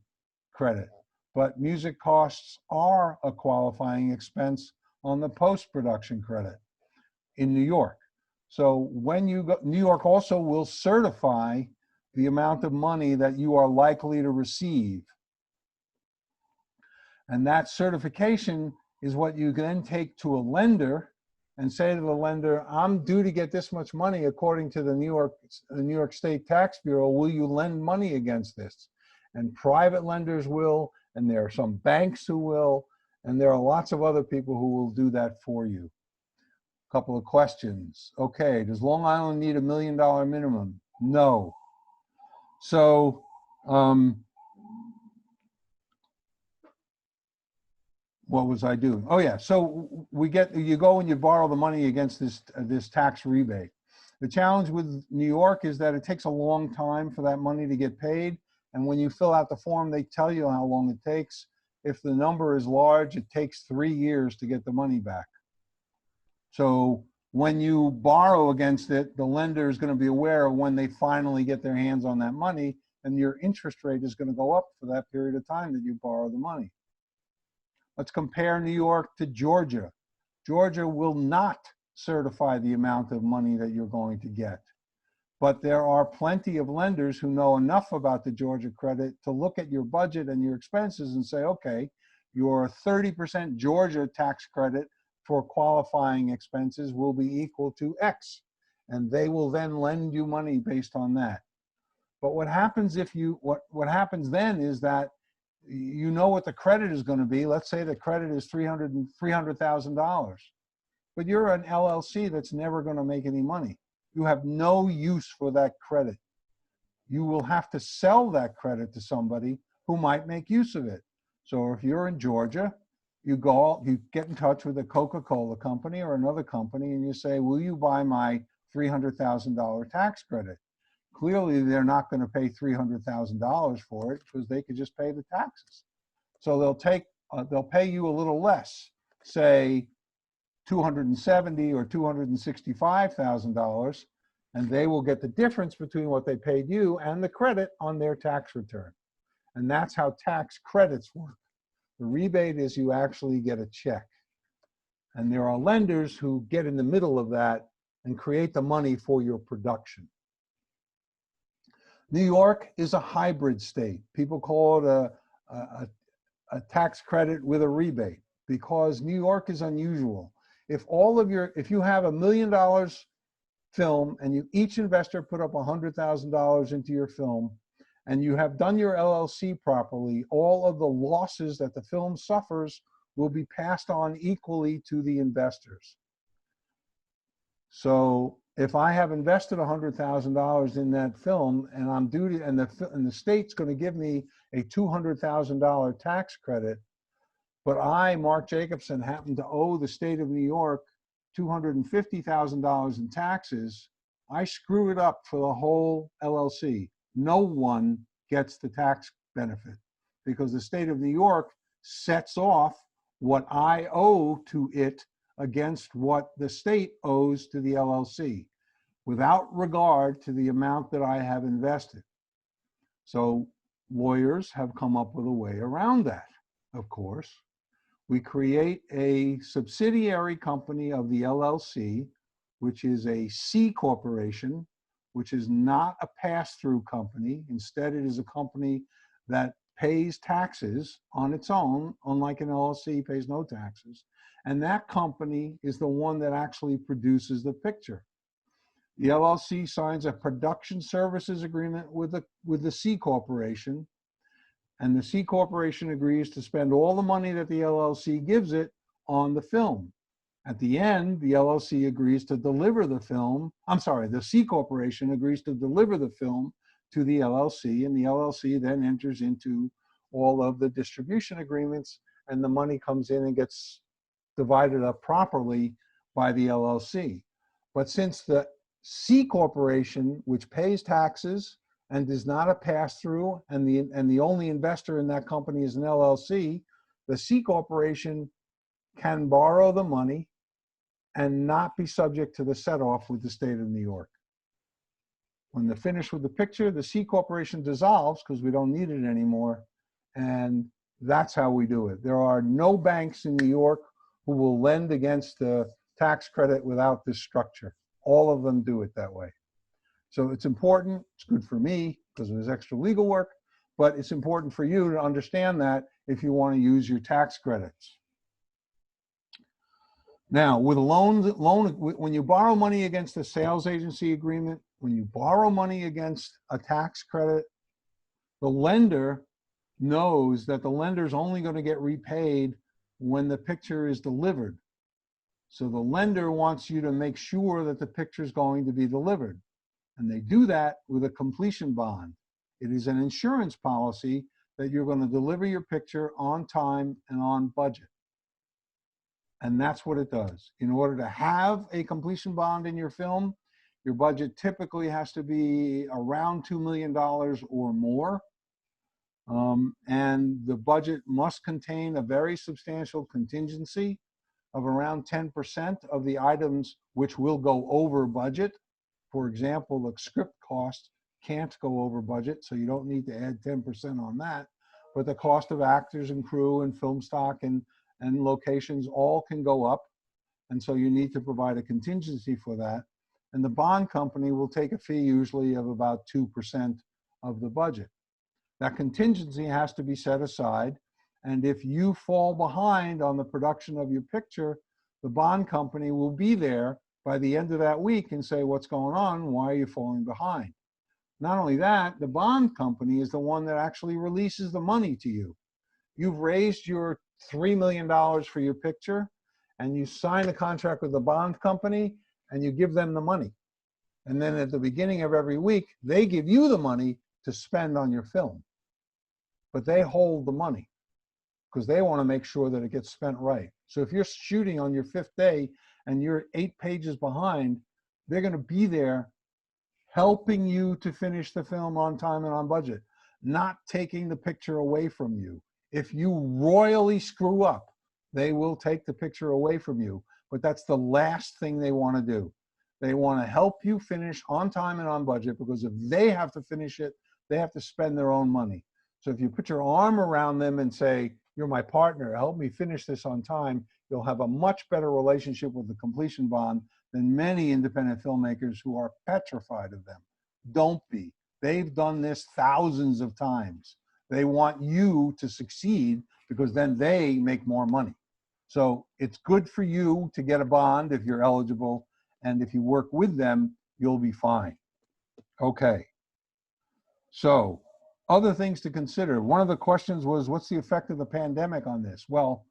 credit, but music costs are a qualifying expense on the post-production credit in New York. So when you go, New York also will certify the amount of money that you are likely to receive. And that certification is what you can then take to a lender and say to the lender, I'm due to get this much money according to the New York State Tax Bureau. Will you lend money against this? And private lenders will, and there are some banks who will, and there are lots of other people who will do that for you. A couple of questions. Okay, does Long Island need $1 million minimum? No. So, what was I doing? Oh yeah, so you go and you borrow the money against this tax rebate. The challenge with New York is that it takes a long time for that money to get paid. And when you fill out the form, they tell you how long it takes. If the number is large, it takes 3 years to get the money back. So when you borrow against it, the lender is going to be aware of when they finally get their hands on that money, and your interest rate is going to go up for that period of time that you borrow the money. Let's compare New York to Georgia. Georgia will not certify the amount of money that you're going to get. But there are plenty of lenders who know enough about the Georgia credit to look at your budget and your expenses and say, okay, your 30% Georgia tax credit for qualifying expenses will be equal to X. And they will then lend you money based on that. But what happens if you, what happens then is that you know what the credit is going to be. Let's say the credit is $300,000, but you're an LLC that's never going to make any money. You have no use for that credit. you will have to sell that credit to somebody who might make use of it. So if you're in Georgia, you get in touch with a Coca-Cola company or another company and you say, will you buy my $300,000 tax credit? Clearly, they're not going to pay $300,000 for it because they could just pay the taxes. So they'll pay you a little less, say $270,000 or $265,000, and they will get the difference between what they paid you and the credit on their tax return. And that's how tax credits work. The rebate is you actually get a check. And there are lenders who get in the middle of that and create the money for your production. New York is a hybrid state. People call it a tax credit with a rebate because New York is unusual. If you have $1 million film and each investor put up $100,000 into your film and you have done your LLC properly, all of the losses that the film suffers will be passed on equally to the investors. So if I have invested $100,000 in that film and I'm due to, and the state's going to give me a $200,000 tax credit, but I, Marc Jacobson, happen to owe the state of New York $250,000 in taxes, I screw it up for the whole LLC. No one gets the tax benefit because the state of New York sets off what I owe to it against what the state owes to the LLC without regard to the amount that I have invested. So lawyers have come up with a way around that, of course. We create a subsidiary company of the LLC, which is a C corporation, which is not a pass-through company. Instead, it is a company that pays taxes on its own, unlike an LLC pays no taxes. And that company is the one that actually produces the picture. The LLC signs a production services agreement with the C corporation, and the C corporation agrees to spend all the money that the LLC gives it on the film. At the end, the LLC agrees to deliver the film. The C corporation agrees to deliver the film to the LLC, and the LLC then enters into all of the distribution agreements, and the money comes in and gets divided up properly by the LLC. But since the C corporation, which pays taxes and is not a pass-through, and the only investor in that company is an LLC, the C corporation can borrow the money and not be subject to the set-off with the state of New York. When they're finished with the picture, the C corporation dissolves because we don't need it anymore, and that's how we do it. There are no banks in New York who will lend against the tax credit without this structure. All of them do it that way. So it's important, it's good for me because of this extra legal work, but it's important for you to understand that if you want to use your tax credits. Now, with a loan, when you borrow money against a sales agency agreement, when you borrow money against a tax credit, the lender knows that the lender is only going to get repaid when the picture is delivered. So the lender wants you to make sure that the picture is going to be delivered. And they do that with a completion bond. It is an insurance policy that you're going to deliver your picture on time and on budget. And that's what it does. In order to have a completion bond in your film, your budget typically has to be around $2 million or more. And the budget must contain a very substantial contingency of around 10% of the items which will go over budget. For example, the script cost can't go over budget, so you don't need to add 10% on that. But the cost of actors and crew and film stock and locations all can go up. And so you need to provide a contingency for that. And the bond company will take a fee usually of about 2% of the budget. That contingency has to be set aside. And if you fall behind on the production of your picture, the bond company will be there by the end of that week and say, what's going on? Why are you falling behind? Not only that, the bond company is the one that actually releases the money to you. You've raised your $3 million for your picture, and you sign a contract with the bond company, and you give them the money. And then at the beginning of every week, they give you the money to spend on your film. But they hold the money because they want to make sure that it gets spent right. So if you're shooting on your 5th day and you're 8 pages behind, they're going to be there helping you to finish the film on time and on budget, not taking the picture away from you. If you royally screw up, they will take the picture away from you, but that's the last thing they want to do. They want to help you finish on time and on budget, because if they have to finish it, they have to spend their own money. So if you put your arm around them and say, you're my partner, help me finish this on time, you'll have a much better relationship with the completion bond than many independent filmmakers who are petrified of them. Don't be. They've done this thousands of times. They want you to succeed because then they make more money. So it's good for you to get a bond if you're eligible, and if you work with them, you'll be fine. Okay. So other things to consider. One of the questions was, what's the effect of the pandemic on this? Well,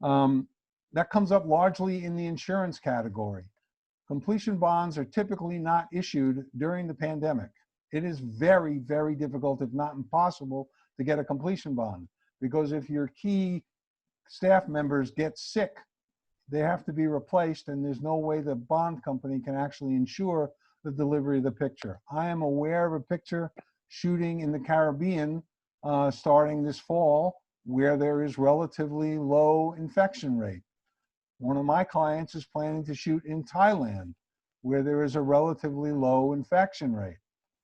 that comes up largely in the insurance category. Completion bonds are typically not issued during the pandemic. It is very, very difficult, if not impossible, to get a completion bond, because if your key staff members get sick, they have to be replaced, and there's no way the bond company can actually ensure the delivery of the picture. I am aware of a picture shooting in the Caribbean starting this fall where there is relatively low infection rate. One of my clients is planning to shoot in Thailand where there is a relatively low infection rate.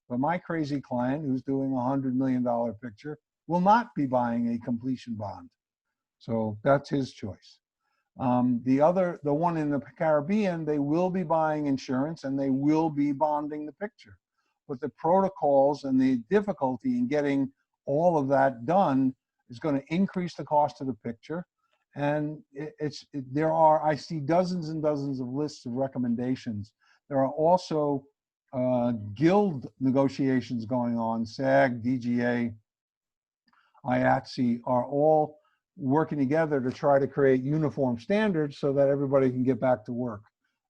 But my crazy client, who's doing a $100 million picture, will not be buying a completion bond. So that's his choice. The one in the Caribbean, they will be buying insurance and they will be bonding the picture. But the protocols and the difficulty in getting all of that done is going to increase the cost of the picture. And I see dozens and dozens of lists of recommendations. There are also guild negotiations going on. SAG, DGA, IATSE are all working together to try to create uniform standards so that everybody can get back to work.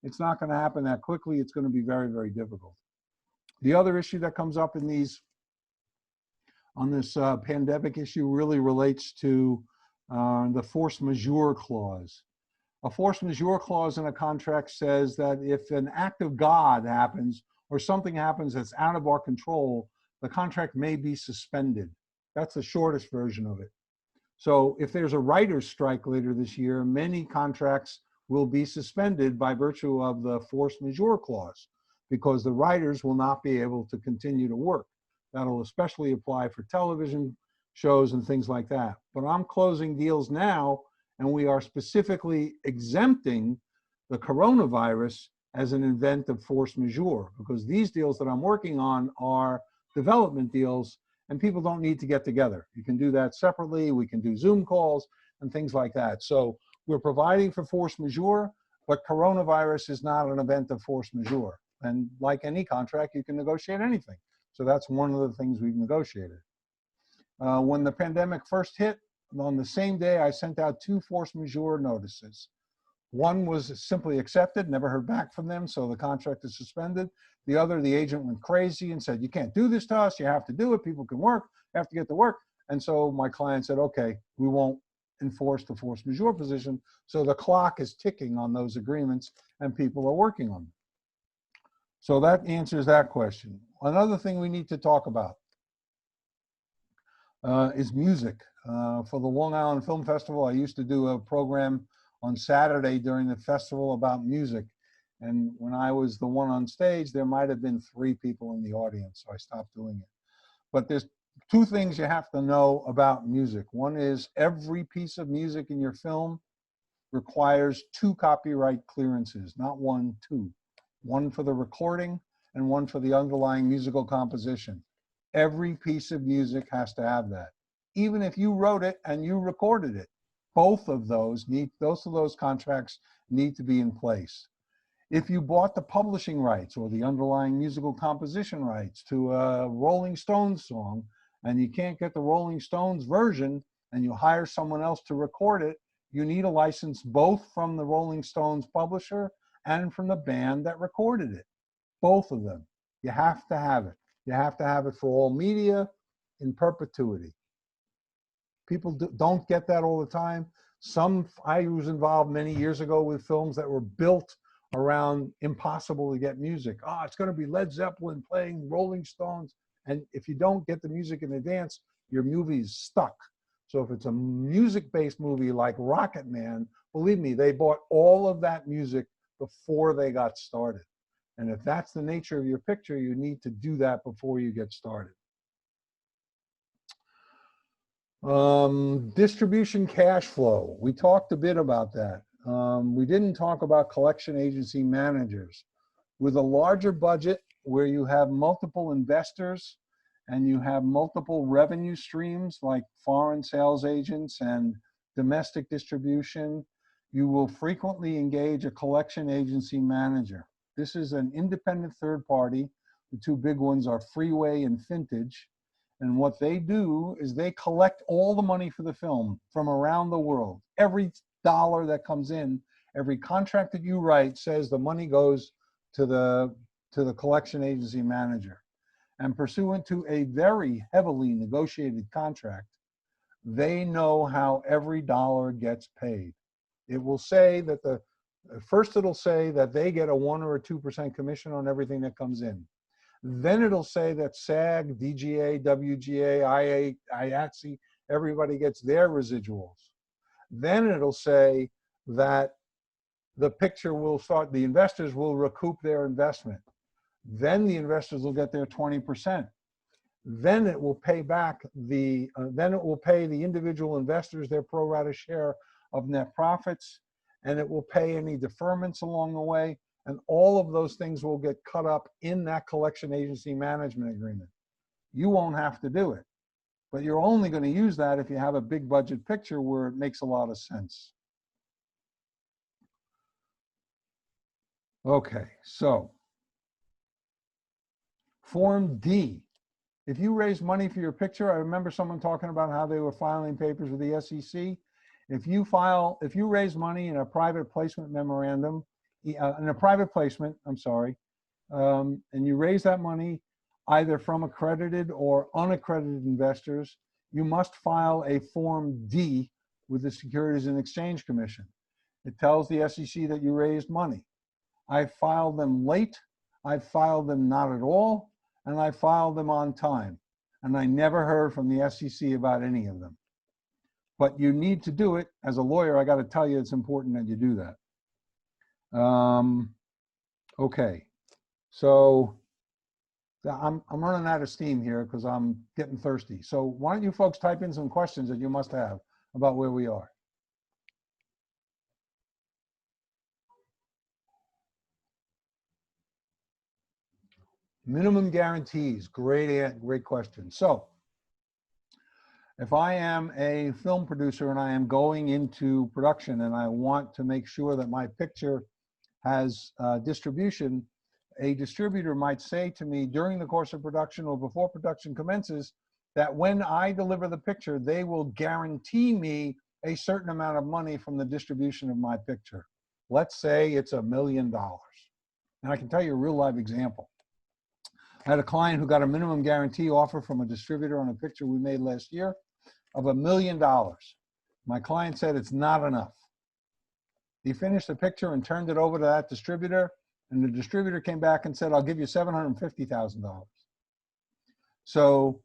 It's not going to happen that quickly. It's going to be very, very difficult. The other issue that comes up in on this pandemic issue really relates to the force majeure clause. A force majeure clause in a contract says that if an act of God happens or something happens that's out of our control, the contract may be suspended. That's the shortest version of it. So if there's a writer's strike later this year, many contracts will be suspended by virtue of the force majeure clause, because the writers will not be able to continue to work. That'll especially apply for television shows and things like that. But I'm closing deals now, and we are specifically exempting the coronavirus as an event of force majeure, because these deals that I'm working on are development deals, and people don't need to get together. You can do that separately. We can do Zoom calls and things like that. So we're providing for force majeure, but coronavirus is not an event of force majeure. And like any contract, you can negotiate anything. So that's one of the things we've negotiated. When the pandemic first hit, on the same day, I sent out 2 force majeure notices. One was simply accepted, never heard back from them, so the contract is suspended. The other, the agent went crazy and said, you can't do this to us, you have to do it, people can work, you have to get to work. And so my client said, okay, we won't enforce the force majeure position. So the clock is ticking on those agreements and people are working on them. So that answers that question. Another thing we need to talk about is music. For the Long Island Film Festival, I used to do a program on Saturday during the festival about music. And when I was the one on stage, there might have been 3 people in the audience, so I stopped doing it. But there's 2 things you have to know about music. One is every piece of music in your film requires 2 copyright clearances, not 1, 2. One for the recording and one for the underlying musical composition. Every piece of music has to have that. Even if you wrote it and you recorded it, both of those contracts need to be in place. If you bought the publishing rights or the underlying musical composition rights to a Rolling Stones song, and you can't get the Rolling Stones version, and you hire someone else to record it, you need a license both from the Rolling Stones publisher and from the band that recorded it. both of them. You have to have it. You have to have it for all media in perpetuity. People don't get that all the time. I was involved many years ago with films that were built around impossible to get music. Oh, it's going to be Led Zeppelin playing Rolling Stones. And if you don't get the music in advance, your movie's stuck. So if it's a music-based movie like Rocket Man, believe me, they bought all of that music before they got started. And if that's the nature of your picture, you need to do that before you get started. Distribution cash flow. We talked a bit about that. We didn't talk about collection agency managers. With a larger budget where you have multiple investors and you have multiple revenue streams like foreign sales agents and domestic distribution, you will frequently engage a collection agency manager. This is an independent third party. The two big ones are Freeway and Vintage. And what they do is they collect all the money for the film from around the world. Every dollar that comes in, every contract that you write says the money goes to the collection agency manager. And pursuant to a very heavily negotiated contract, they know how every dollar gets paid. It will say that first it'll say that they get a 1 or a 2% commission on everything that comes in. Then it'll say that SAG, DGA, WGA, IATSE, everybody gets their residuals. Then it'll say that the picture will start, the investors will recoup their investment. Then the investors will get their 20%. Then it will pay back then it will pay the individual investors their pro rata share of net profits, and it will pay any deferments along the way. And all of those things will get cut up in that collection agency management agreement. You won't have to do it, but you're only going to use that if you have a big budget picture where it makes a lot of sense. Okay, so Form D. If you raise money for your picture, I remember someone talking about how they were filing papers with the SEC. If you raise money in a private placement memorandum, in a private placement, and you raise that money either from accredited or unaccredited investors, you must file a Form D with the Securities and Exchange Commission. It tells the SEC that you raised money. I filed them late, I filed them not at all, and I filed them on time. And I never heard from the SEC about any of them. But you need to do it. As a lawyer, I got to tell you it's important that you do that. Okay, so I'm running out of steam here because I'm getting thirsty. So why don't you folks type in some questions that you must have about where we are. Minimum guarantees, great question. So if I am a film producer and I am going into production and I want to make sure that my picture has distribution, a distributor might say to me during the course of production or before production commences that when I deliver the picture, they will guarantee me a certain amount of money from the distribution of my picture. Let's say it's $1 million. And I can tell you a real live example. I had a client who got a minimum guarantee offer from a distributor on a picture we made last year of $1 million. My client said it's not enough. He finished the picture and turned it over to that distributor, and the distributor came back and said, I'll give you $750,000. So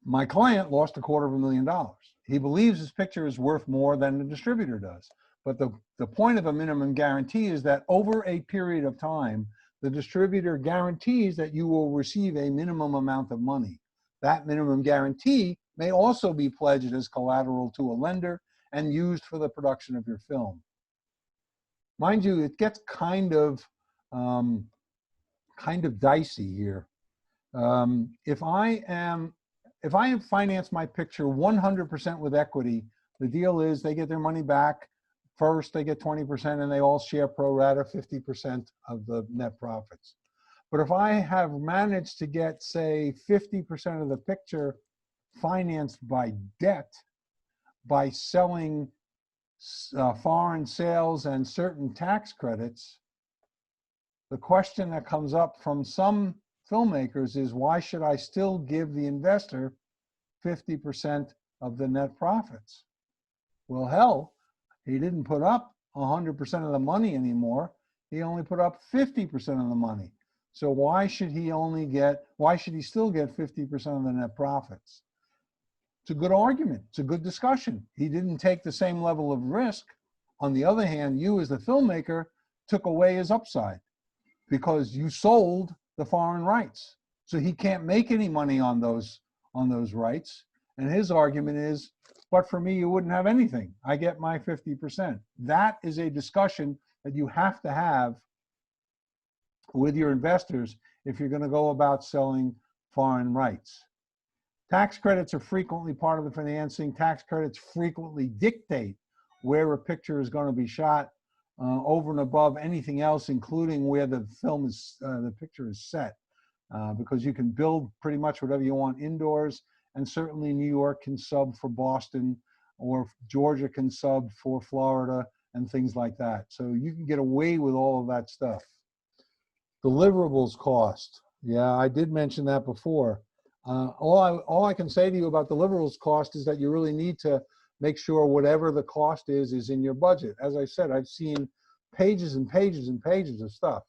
my client lost $250,000. He believes his picture is worth more than the distributor does. But the point of a minimum guarantee is that over a period of time, the distributor guarantees that you will receive a minimum amount of money. That minimum guarantee may also be pledged as collateral to a lender and used for the production of your film. Mind you, it gets kind of dicey here. If I finance my picture 100% with equity, the deal is they get their money back. First, they get 20% and they all share pro rata 50% of the net profits. But if I have managed to get, say, 50% of the picture financed by debt, by selling foreign sales and certain tax credits, The question that comes up from some filmmakers is, why should I still give the investor 50% of the net profits? Well, hell, he didn't put up 100% of the money anymore. He only put up 50% of the money. So why should he still get 50% of the net profits? It's a good argument. It's a good discussion. He didn't take the same level of risk. On the other hand, you as the filmmaker took away his upside because you sold the foreign rights. So he can't make any money on those rights. And his argument is, but for me, you wouldn't have anything. I get my 50%. That is a discussion that you have to have with your investors if you're going to go about selling foreign rights. Tax credits are frequently part of the financing. Tax credits frequently dictate where a picture is going to be shot over and above anything else, including where the picture is set, because you can build pretty much whatever you want indoors, and certainly New York can sub for Boston, or Georgia can sub for Florida, and things like that. So you can get away with all of that stuff. Deliverables cost. Yeah, I did mention that before. All I can say to you about deliverables cost is that you really need to make sure whatever the cost is in your budget. As I said, I've seen pages and pages and pages of stuff.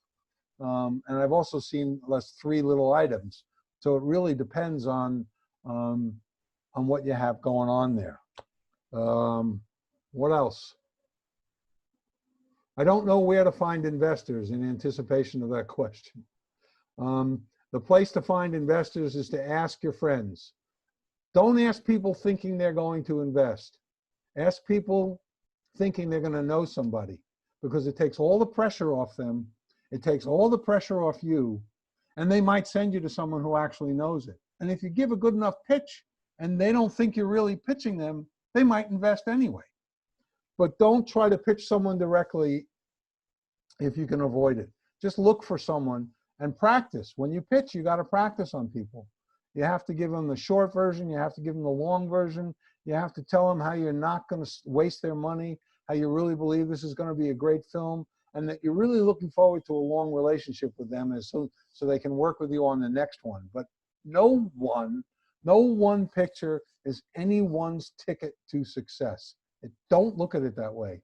And I've also seen less 3 little items. So it really depends on what you have going on there. What else? I don't know where to find investors in anticipation of that question. The place to find investors is to ask your friends. Don't ask people thinking they're going to invest. Ask people thinking they're going to know somebody, because it takes all the pressure off them. It takes all the pressure off you, and they might send you to someone who actually knows it. And if you give a good enough pitch and they don't think you're really pitching them, they might invest anyway. But don't try to pitch someone directly if you can avoid it. Just look for someone and practice. When you pitch, you got to practice on people. You have to give them the short version. You have to give them the long version. You have to tell them how you're not going to waste their money, how you really believe this is going to be a great film, and that you're really looking forward to a long relationship with them, so they can work with you on the next one. But no one picture is anyone's ticket to success. Don't look at it that way.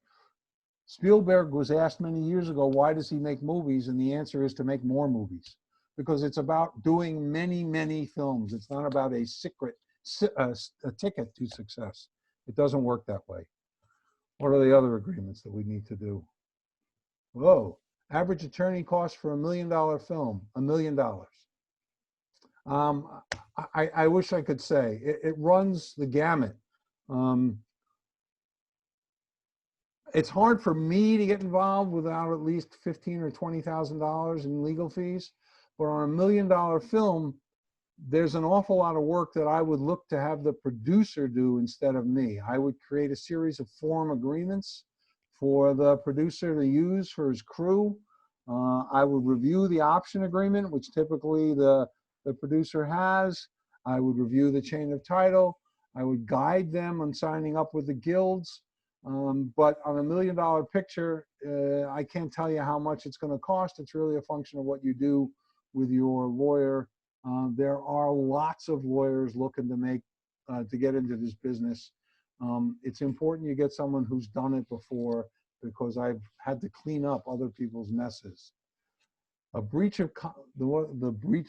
Spielberg was asked many years ago, why does he make movies? And the answer is to make more movies, because it's about doing many, many films. It's not about a ticket to success. It doesn't work that way. What are the other agreements that we need to do? Whoa, average attorney cost for $1 million film, $1 million. I wish I could say. It runs the gamut. It's hard for me to get involved without at least $15,000 or $20,000 in legal fees. But on $1 million film, there's an awful lot of work that I would look to have the producer do instead of me. I would create a series of form agreements for the producer to use for his crew. I would review the option agreement, which typically the producer has. I would review the chain of title. I would guide them on signing up with the guilds. But on $1 million picture, I can't tell you how much it's going to cost. It's really a function of what you do with your lawyer. There are lots of lawyers looking to get into this business. It's important you get someone who's done it before, because I've had to clean up other people's messes. A breach of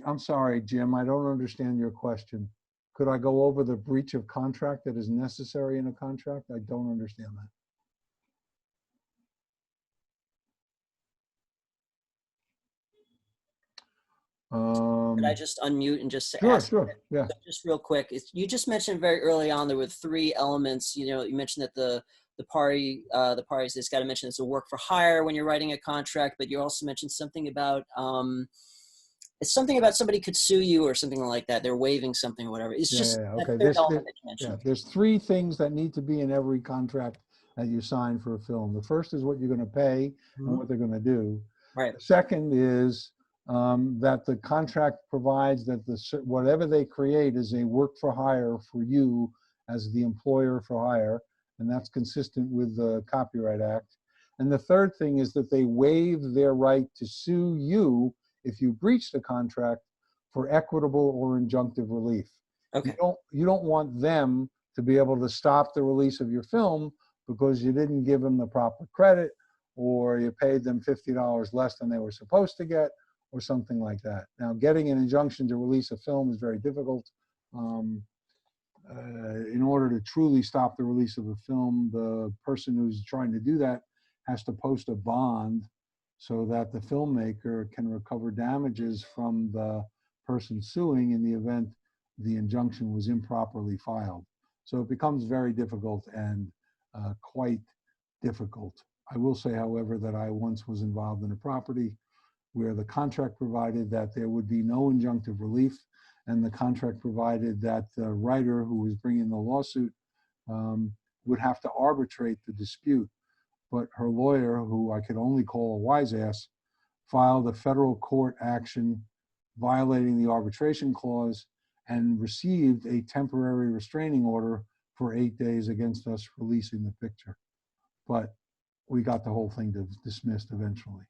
I'm sorry, Jim, I don't understand your question. Could I go over the breach of contract that is necessary in a contract? I don't understand that. Could I just unmute and just Sure, ask? sure, yeah. So just real quick, you just mentioned very early on there were 3 elements. You know, you mentioned that the parties that's got to mention it's a work for hire when you're writing a contract, but you also mentioned something about it's something about somebody could sue you or something like that. They're waiving something or whatever. It's just yeah, that okay. third element that you mentioned. There's 3 things that need to be in every contract that you sign for a film. The first is what you're going to pay and what they're going to do. Right. The second is that the contract provides that whatever they create is a work for hire for you as the employer for hire, and that's consistent with the Copyright Act. And the third thing is that they waive their right to sue you if you breach the contract for equitable or injunctive relief. Okay. You don't want them to be able to stop the release of your film because you didn't give them the proper credit, or you paid them $50 less than they were supposed to get, or something like that. Now, getting an injunction to release a film is very difficult. In order to truly stop the release of a film, the person who's trying to do that has to post a bond so that the filmmaker can recover damages from the person suing in the event the injunction was improperly filed. So it becomes very difficult and quite difficult. I will say, however, that I once was involved in a property where the contract provided that there would be no injunctive relief, and the contract provided that the writer who was bringing the lawsuit would have to arbitrate the dispute. But her lawyer, who I could only call a wise ass, filed a federal court action violating the arbitration clause and received a temporary restraining order for 8 days against us releasing the picture. But we got the whole thing dismissed eventually.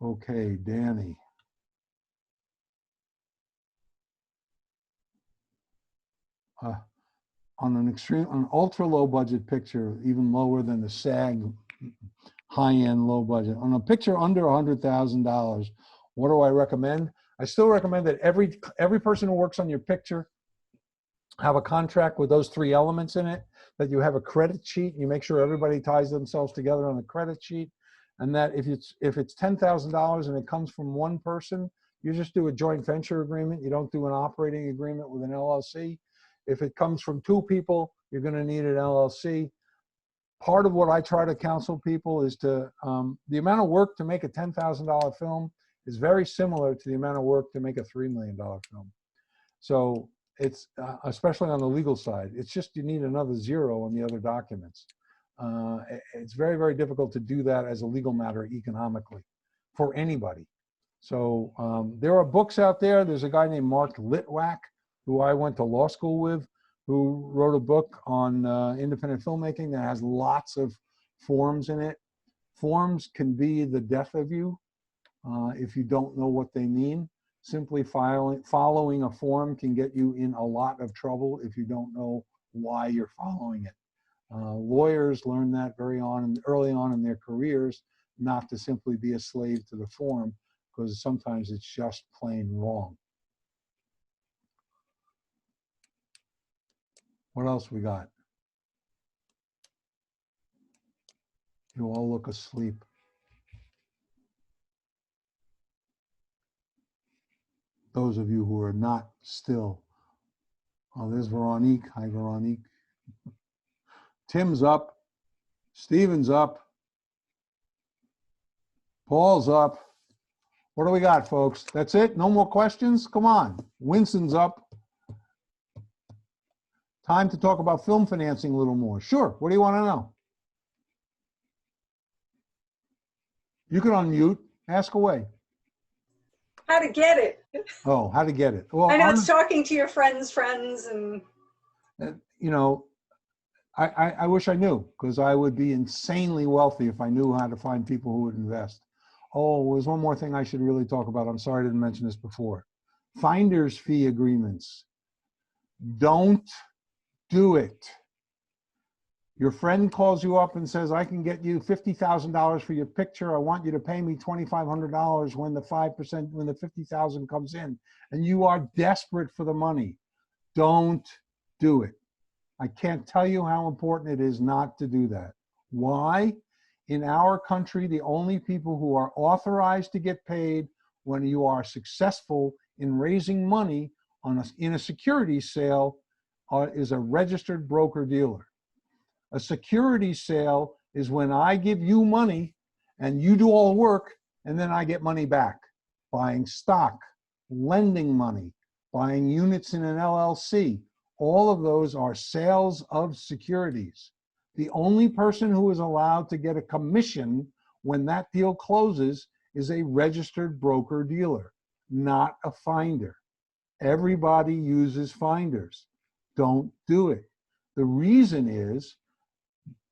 Okay, Danny. On an ultra low budget picture, even lower than the SAG high-end low budget, on a picture under $100,000, what do I recommend? I still recommend that every person who works on your picture have a contract with those 3 elements in it, that you have a credit sheet, you make sure everybody ties themselves together on the credit sheet, and that if it's $10,000 and it comes from one person, you just do a joint venture agreement. You don't do an operating agreement with an LLC. If it comes from 2 people, you're going to need an LLC. Part of what I try to counsel people is to, the amount of work to make a $10,000 film is very similar to the amount of work to make a $3 million film. So it's, especially on the legal side, it's just you need another 0 on the other documents. It's very, very difficult to do that as a legal matter economically for anybody. So there are books out there. There's a guy named Marc, who I went to law school with, who wrote a book on independent filmmaking that has lots of forms in it. Forms can be the death of you if you don't know what they mean. Simply following a form can get you in a lot of trouble if you don't know why you're following it. Lawyers learn that early on in their careers, not to simply be a slave to the form, because sometimes it's just plain wrong. What else we got? You all look asleep. Those of you who are not still. Oh, there's Veronique. Hi, Veronique. Tim's up. Steven's up. Paul's up. What do we got, folks? That's it? No more questions? Come on. Winston's up. Time to talk about film financing a little more. Sure. What do you want to know? You can unmute. Ask away. How to get it. Oh, how to get it. Well, I know it's talking to your friends' friends and. You know, I wish I knew, because I would be insanely wealthy if I knew how to find people who would invest. Oh, there's one more thing I should really talk about. I'm sorry I didn't mention this before. Finder's fee agreements. Don't do it. Your friend calls you up and says, I can get you $50,000 for your picture. I want you to pay me $2,500 when the 5%, when the 50,000 comes in, and you are desperate for the money. Don't do it. I can't tell you how important it is not to do that. Why? In our country, the only people who are authorized to get paid when you are successful in raising money in a securities sale is a registered broker-dealer. A securities sale is when I give you money and you do all the work, and then I get money back. Buying stock, lending money, buying units in an LLC. All of those are sales of securities. The only person who is allowed to get a commission when that deal closes is a registered broker-dealer, not a finder. Everybody uses finders. Don't do it. The reason is,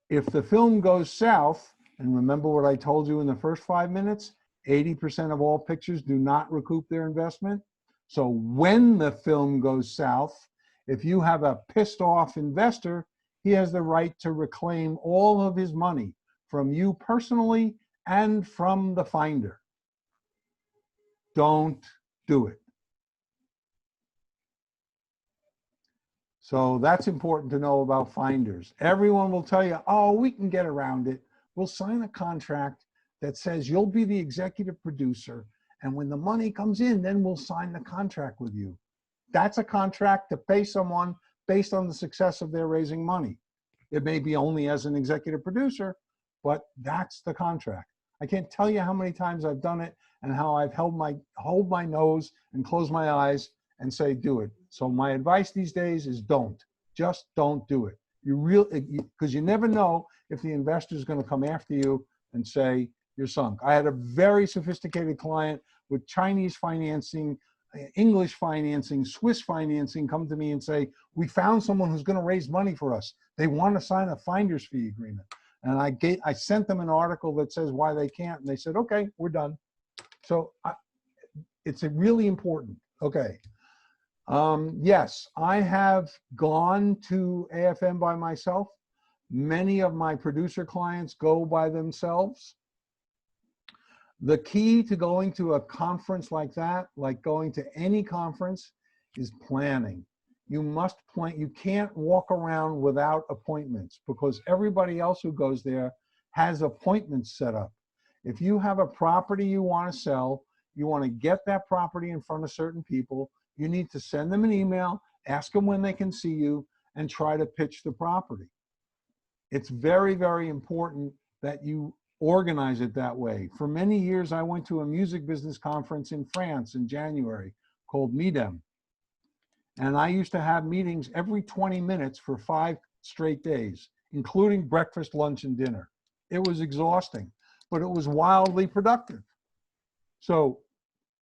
if the film goes south And remember what I told you in the first 5 minutes? 80% of all pictures do not recoup their investment. So when the film goes south, if you have a pissed off investor, he has the right to reclaim all of his money from you personally and from the finder. Don't do it. So that's important to know about finders. Everyone will tell you, oh, we can get around it. We'll sign a contract that says you'll be the executive producer, and when the money comes in, then we'll sign the contract with you. That's a contract to pay someone based on the success of their raising money. It may be only as an executive producer, but that's the contract. I can't tell you how many times I've done it and how I've hold my nose and close my eyes and say, do it. So my advice these days is don't. Just don't do it. Because you never know if the investor is going to come after you and say, you're sunk. I had a very sophisticated client with Chinese financing, English financing, Swiss financing come to me and say, we found someone who's going to raise money for us. They want to sign a finder's fee agreement. And I sent them an article that says why they can't. And they said, okay, we're done. So it's really important. Okay. Yes, I have gone to AFM by myself. Many of my producer clients go by themselves. The key to going to a conference like that, like going to any conference, is planning. You must plan. You can't walk around without appointments because everybody else who goes there has appointments set up. If you have a property you want to sell, you want to get that property in front of certain people, you need to send them an email, ask them when they can see you, and try to pitch the property. It's very, very important that you organize it that way. For many years, I went to a music business conference in France in January called MIDEM. And I used to have meetings every 20 minutes for 5 straight days, including breakfast, lunch, and dinner. It was exhausting, but it was wildly productive. So,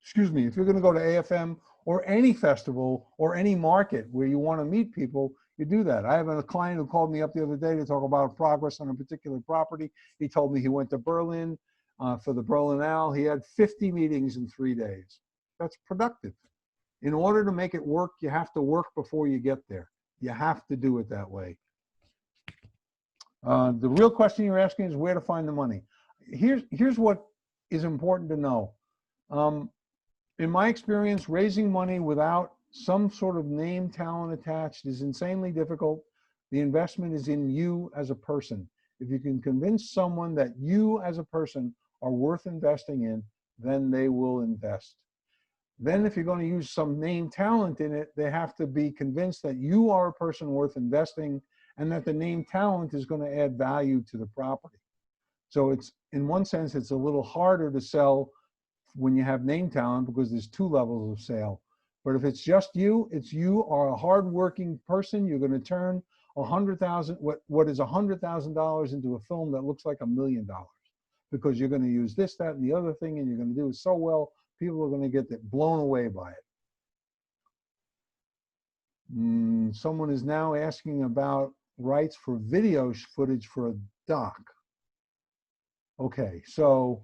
excuse me, if you're going to go to AFM or any festival or any market where you want to meet people, you do that. I have a client who called me up the other day to talk about progress on a particular property. He told me he went to Berlin for the Berlinale. He had 50 meetings in 3 days. That's productive. In order to make it work, you have to work before you get there. You have to do it that way. The real question you're asking is where to find the money. Here's what is important to know. In my experience, raising money without some sort of name talent attached is insanely difficult. The investment is in you as a person. If you can convince someone that you as a person are worth investing in, then they will invest. Then if you're going to use some name talent in it, they have to be convinced that you are a person worth investing and that the name talent is going to add value to the property. So it's, in one sense, it's a little harder to sell when you have name talent because there's 2 levels of sale. But if it's just you, it's you are a hardworking person, you're going to turn what is $100,000 into a film that looks like $1 million because you're going to use this, that, and the other thing, and you're going to do it so well, people are going to get blown away by it. Someone is now asking about rights for video footage for a doc. Okay, so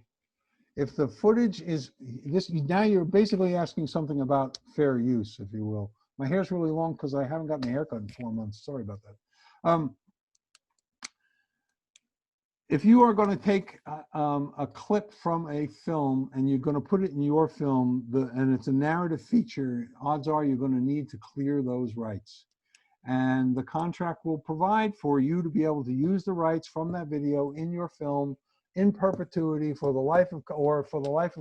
if the footage is this, now you're basically asking something about fair use, if you will. My hair's really long because I haven't gotten a haircut in 4 months. Sorry about that. If you are going to take a clip from a film and you're going to put it in your film, and it's a narrative feature, odds are you're going to need to clear those rights. And the contract will provide for you to be able to use the rights from that video in your film in perpetuity for the life of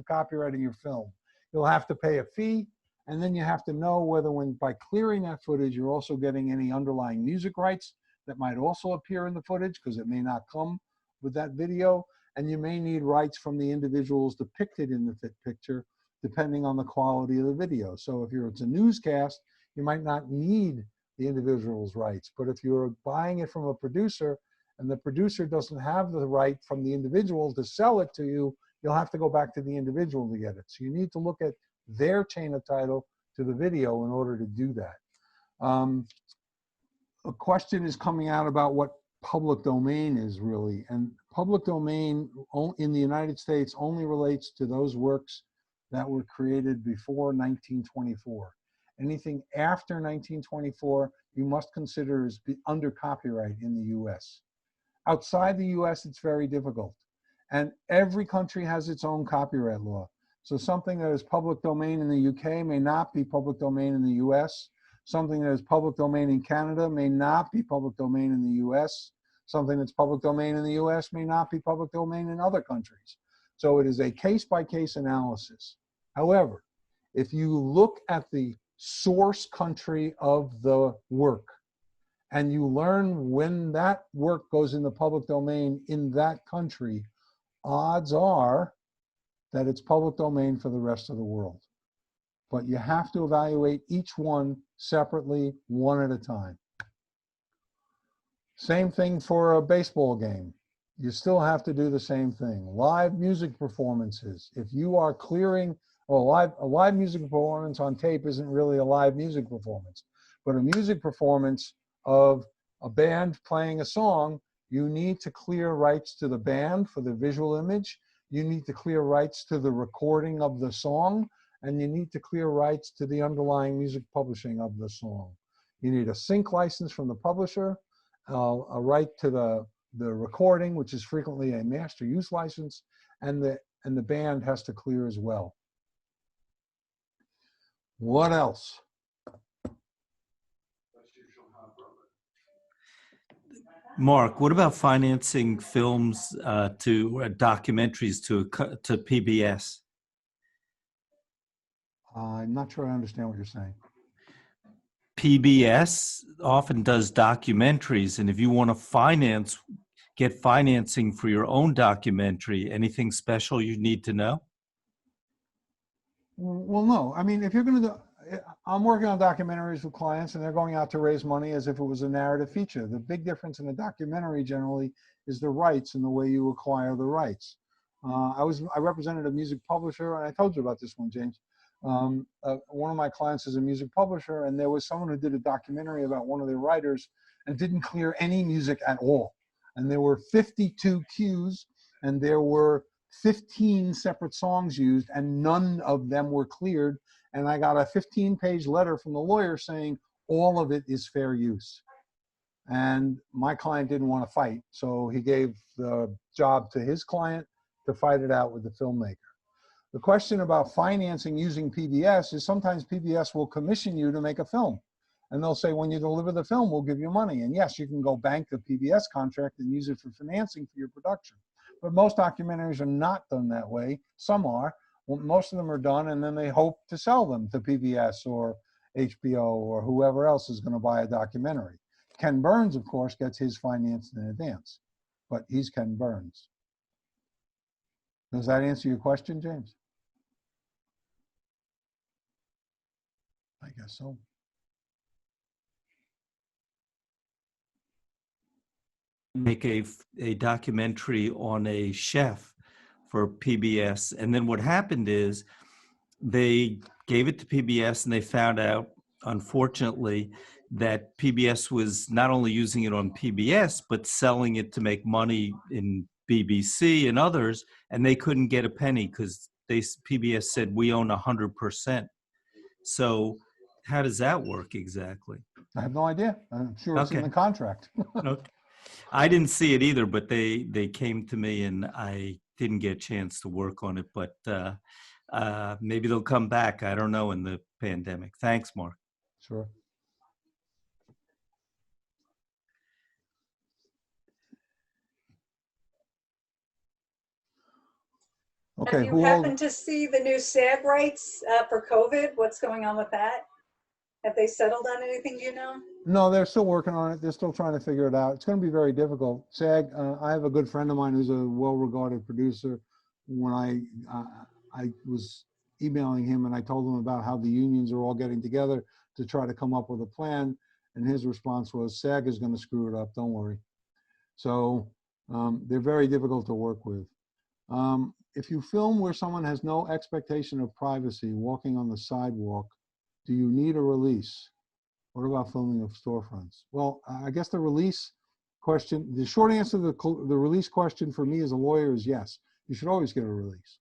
copyrighting your film. You'll have to pay a fee, and then you have to know whether by clearing that footage, you're also getting any underlying music rights that might also appear in the footage because it may not come with that video, and you may need rights from the individuals depicted in the picture depending on the quality of the video. So if it's a newscast, you might not need the individual's rights, but if you're buying it from a producer and the producer doesn't have the right from the individual to sell it to you, you'll have to go back to the individual to get it. So you need to look at their chain of title to the video in order to do that. A question is coming out about what public domain is really, and public domain in the United States only relates to those works that were created before 1924. Anything after 1924, you must consider as under copyright in the US. Outside the US, it's very difficult. And every country has its own copyright law. So something that is public domain in the UK may not be public domain in the US. Something that is public domain in Canada may not be public domain in the US. Something that's public domain in the US may not be public domain in other countries. So it is a case-by-case analysis. However, if you look at the source country of the work and you learn when that work goes in the public domain in that country, odds are that it's public domain for the rest of the world. But you have to evaluate each one separately, one at a time. Same thing for a baseball game. You still have to do the same thing. Live music performances. If you are clearing, well, a live music performance on tape isn't really a live music performance, but a music performance of a band playing a song, you need to clear rights to the band for the visual image. You need to clear rights to the recording of the song, and you need to clear rights to the underlying music publishing of the song. You need a sync license from the publisher, a right to the recording, which is frequently a master use license, and the band has to clear as well. What else? Mark, what about financing films to documentaries to PBS? I'm not sure I understand what you're saying. PBS often does documentaries, and if you want to get financing for your own documentary, anything special you need to know? Well, no. I mean, if you're going to do, I'm working on documentaries with clients, and they're going out to raise money as if it was a narrative feature. The big difference in a documentary generally is the rights and the way you acquire the rights. I represented a music publisher, and I told you about this one, James. One of my clients is a music publisher, and there was someone who did a documentary about one of their writers and didn't clear any music at all. And there were 52 cues, and there were 15 separate songs used, and none of them were cleared. And I got a 15-page letter from the lawyer saying all of it is fair use. And my client didn't want to fight, so he gave the job to his client to fight it out with the filmmaker. The question about financing using PBS is sometimes PBS will commission you to make a film. And they'll say, when you deliver the film, we'll give you money. And yes, you can go bank the PBS contract and use it for financing for your production. But most documentaries are not done that way. Some are. Well, most of them are done, and then they hope to sell them to PBS or HBO or whoever else is going to buy a documentary. Ken Burns, of course, gets his financed in advance, but he's Ken Burns. Does that answer your question, James? I guess so. Make a documentary on a chef for PBS. And then what happened is they gave it to PBS, and they found out, unfortunately, that PBS was not only using it on PBS, but selling it to make money in BBC and others, and they couldn't get a penny because PBS said, we own 100%. So how does that work exactly? I have no idea. I'm sure it's in the contract. Okay. I didn't see it either, but they came to me, and I didn't get a chance to work on it, but maybe they'll come back. I don't know, in the pandemic. Thanks, Mark. Sure. Okay, Have you happened to see the new SAG rights for COVID? What's going on with that? Have they settled on anything, do you know? No, they're still working on it. They're still trying to figure it out. It's going to be very difficult. SAG, I have a good friend of mine who's a well-regarded producer. When I was emailing him, and I told him about how the unions are all getting together to try to come up with a plan, and his response was, SAG is going to screw it up, don't worry. So they're very difficult to work with. If you film where someone has no expectation of privacy, walking on the sidewalk, do you need a release? What about filming of storefronts? Well, I guess the release question, the short answer to the release question for me as a lawyer is yes. You should always get a release.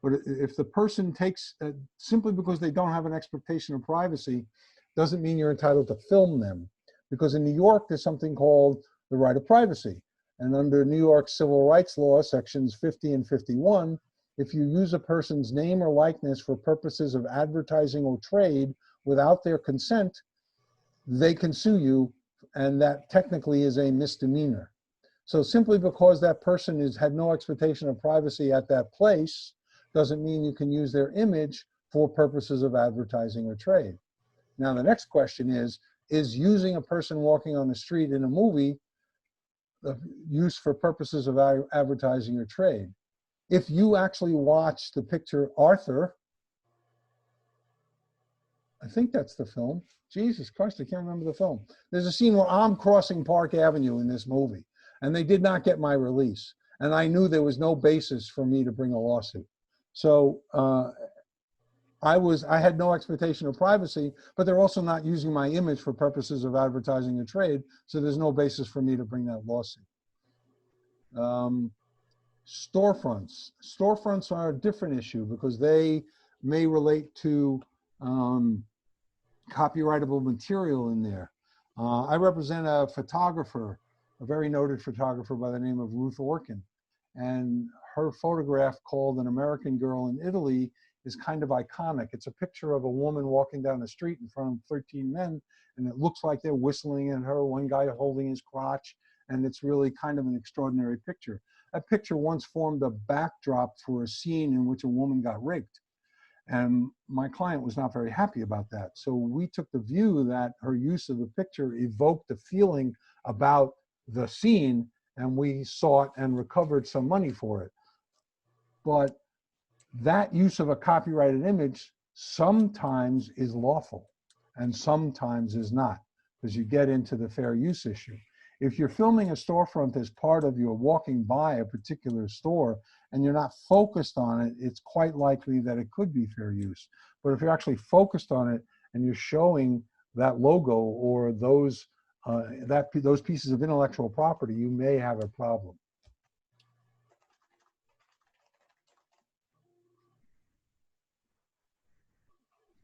But if the person takes, simply because they don't have an expectation of privacy, doesn't mean you're entitled to film them. Because in New York, there's something called the right of privacy. And under New York civil rights law, sections 50 and 51, if you use a person's name or likeness for purposes of advertising or trade without their consent, they can sue you, and that technically is a misdemeanor. So simply because that person had no expectation of privacy at that place doesn't mean you can use their image for purposes of advertising or trade. Now the next question is using a person walking on the street in a movie use for purposes of advertising or trade? If you actually watch the picture Arthur, I think that's the film. Jesus Christ, I can't remember the film. There's a scene where I'm crossing Park Avenue in this movie, and they did not get my release. And I knew there was no basis for me to bring a lawsuit. So I had no expectation of privacy, but they're also not using my image for purposes of advertising or trade, so there's no basis for me to bring that lawsuit. Storefronts. Storefronts are a different issue because they may relate to copyrightable material in there. I represent a photographer, a very noted photographer by the name of Ruth Orkin, and her photograph called An American Girl in Italy is kind of iconic. It's a picture of a woman walking down the street in front of 13 men, and it looks like they're whistling at her, one guy holding his crotch, and it's really kind of an extraordinary picture. That picture once formed a backdrop for a scene in which a woman got raped. And my client was not very happy about that. So we took the view that her use of the picture evoked a feeling about the scene, and we sought and recovered some money for it. But that use of a copyrighted image sometimes is lawful and sometimes is not, because you get into the fair use issue. If you're filming a storefront as part of your walking by a particular store and you're not focused on it, it's quite likely that it could be fair use. But if you're actually focused on it and you're showing that logo or those pieces of intellectual property, you may have a problem.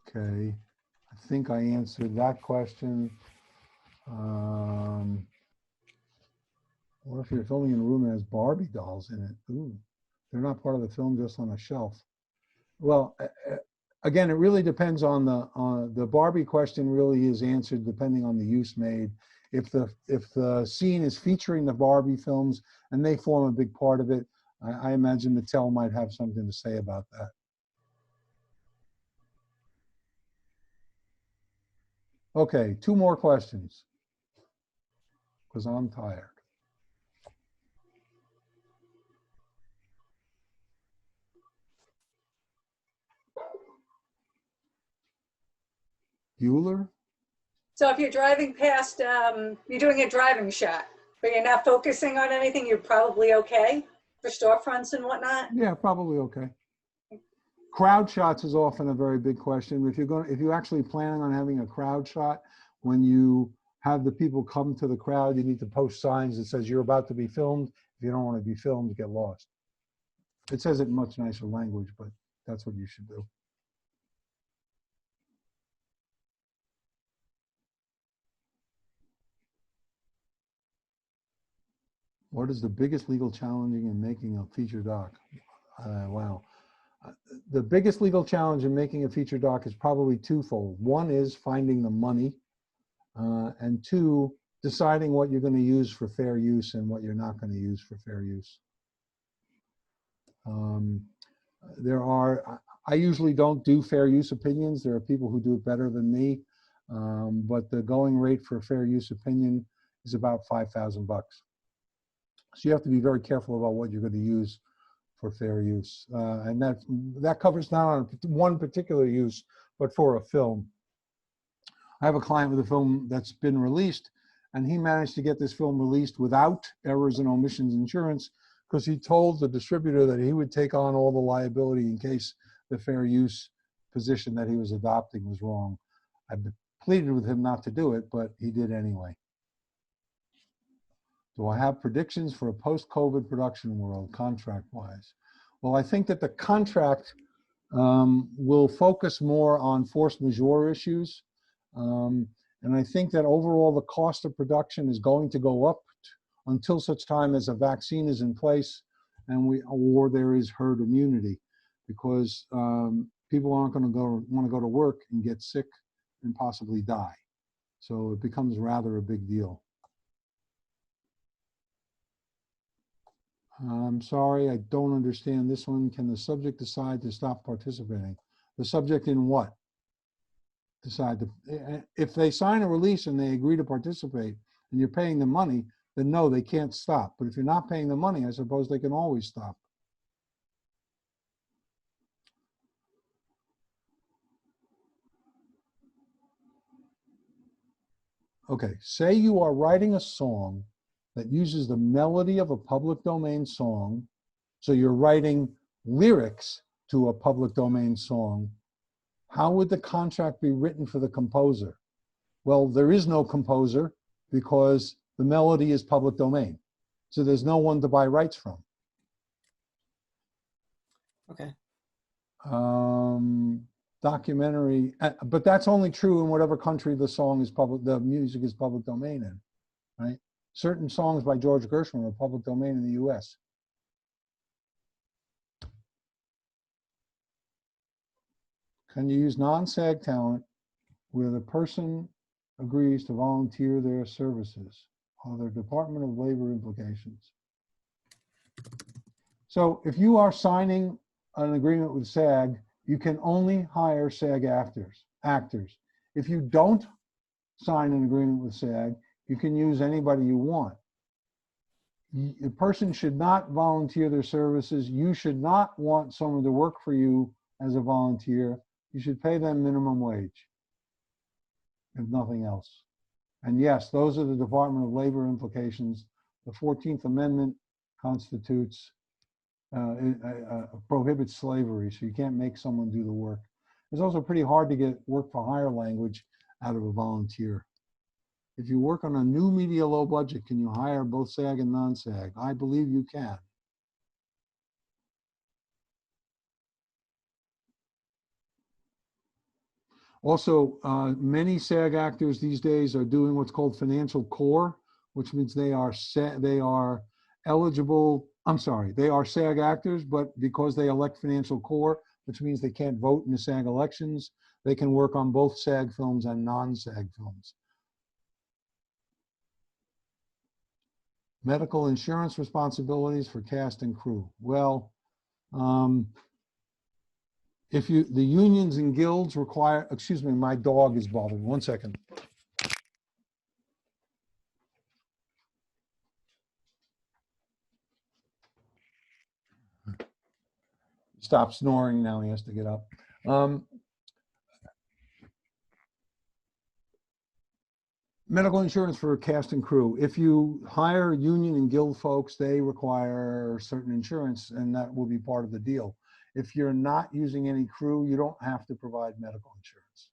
Okay, I think I answered that question. What if you're filming in a room that has Barbie dolls in it? Ooh, they're not part of the film, just on a shelf. Well, again, it really depends on the Barbie question. Really is answered depending on the use made. If the scene is featuring the Barbie films and they form a big part of it, I imagine Mattel might have something to say about that. Okay, 2 more questions, because I'm tired. Bueller? So if you're driving past, you're doing a driving shot, but you're not focusing on anything, you're probably okay for storefronts and whatnot? Yeah, probably okay. Crowd shots is often a very big question. If you're actually planning on having a crowd shot, when you have the people come to the crowd, you need to post signs that says you're about to be filmed. If you don't want to be filmed, get lost. It says it in much nicer language, but that's what you should do. What is the biggest legal challenge in making a feature doc? Wow. The biggest legal challenge in making a feature doc is probably twofold. One is finding the money, and 2, deciding what you're going to use for fair use and what you're not going to use for fair use. I usually don't do fair use opinions. There are people who do it better than me, but the going rate for a fair use opinion is about $5,000 bucks. So you have to be very careful about what you're going to use for fair use. And that covers not on one particular use, but for a film. I have a client with a film that's been released, and he managed to get this film released without errors and omissions insurance because he told the distributor that he would take on all the liability in case the fair use position that he was adopting was wrong. I pleaded with him not to do it, but he did anyway. Do I have predictions for a post-COVID production world, contract-wise? Well, I think that the contract will focus more on force majeure issues. And I think that overall the cost of production is going to go up until such time as a vaccine is in place and or there is herd immunity, because people aren't going to want to go to work and get sick and possibly die. So it becomes rather a big deal. I'm sorry, I don't understand this one. Can the subject decide to stop participating? The subject in what? Decide to, if they sign a release and they agree to participate and you're paying them money, then no, they can't stop. But if you're not paying them money, I suppose they can always stop. Okay, say you are writing a song that uses the melody of a public domain song. So you're writing lyrics to a public domain song. How would the contract be written for the composer? Well, there is no composer because the melody is public domain. So there's no one to buy rights from. Okay. Documentary, but that's only true in whatever country the song is public, the music is public domain in, right? Certain songs by George Gershwin are public domain in the US. Can you use non-SAG talent where the person agrees to volunteer their services? Are there Department of Labor implications? So if you are signing an agreement with SAG, you can only hire SAG actors. If you don't sign an agreement with SAG, you can use anybody you want. A person should not volunteer their services. You should not want someone to work for you as a volunteer. You should pay them minimum wage, if nothing else. And yes, those are the Department of Labor implications. The 14th Amendment constitutes, prohibits slavery, so you can't make someone do the work. It's also pretty hard to get work for hire language out of a volunteer. If you work on a new media low budget, can you hire both SAG and non-SAG? I believe you can. Also, many SAG actors these days are doing what's called financial core, which means they are eligible. I'm sorry, they are SAG actors, but because they elect financial core, which means they can't vote in the SAG elections, they can work on both SAG films and non-SAG films. Medical insurance responsibilities for cast and crew. Well, if the unions and guilds require, excuse me, my dog is bothering. 1 second. Stop snoring, now he has to get up. Medical insurance for cast and crew. If you hire union and guild folks, they require certain insurance, and that will be part of the deal. If you're not using any crew, you don't have to provide medical insurance.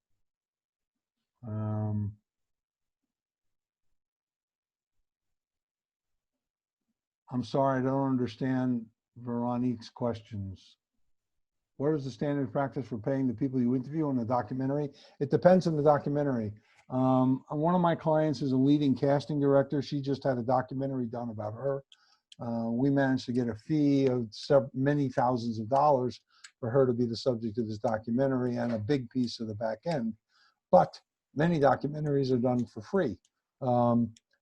I'm sorry, I don't understand Veronique's questions. What is the standard practice for paying the people you interview on a documentary? It depends on the documentary. One of my clients is a leading casting director. She just had a documentary done about her. We managed to get a fee of many thousands of dollars for her to be the subject of this documentary and a big piece of the back end. But many documentaries are done for free.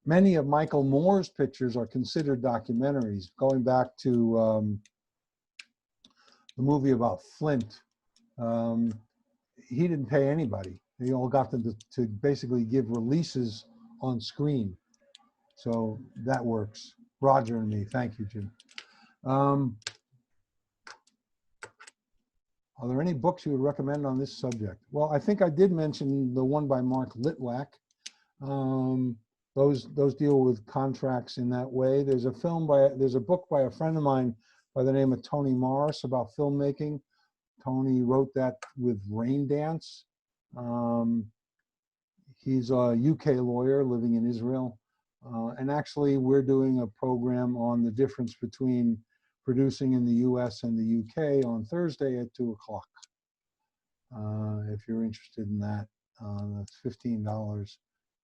Many of Michael Moore's pictures are considered documentaries, going back to the movie about Flint. He didn't pay anybody. They all got them to basically give releases on screen. So that works. Roger and me. Thank you, Jim. Are there any books you would recommend on this subject? Well, I think I did mention the one by Mark Litwack. Those deal with contracts in that way. There's a book by a friend of mine by the name of Tony Morris about filmmaking. Tony wrote that with Rain Dance. He's a UK lawyer living in Israel. And actually, we're doing a program on the difference between producing in the US and the UK on Thursday at 2 o'clock. If you're interested in that, that's $15,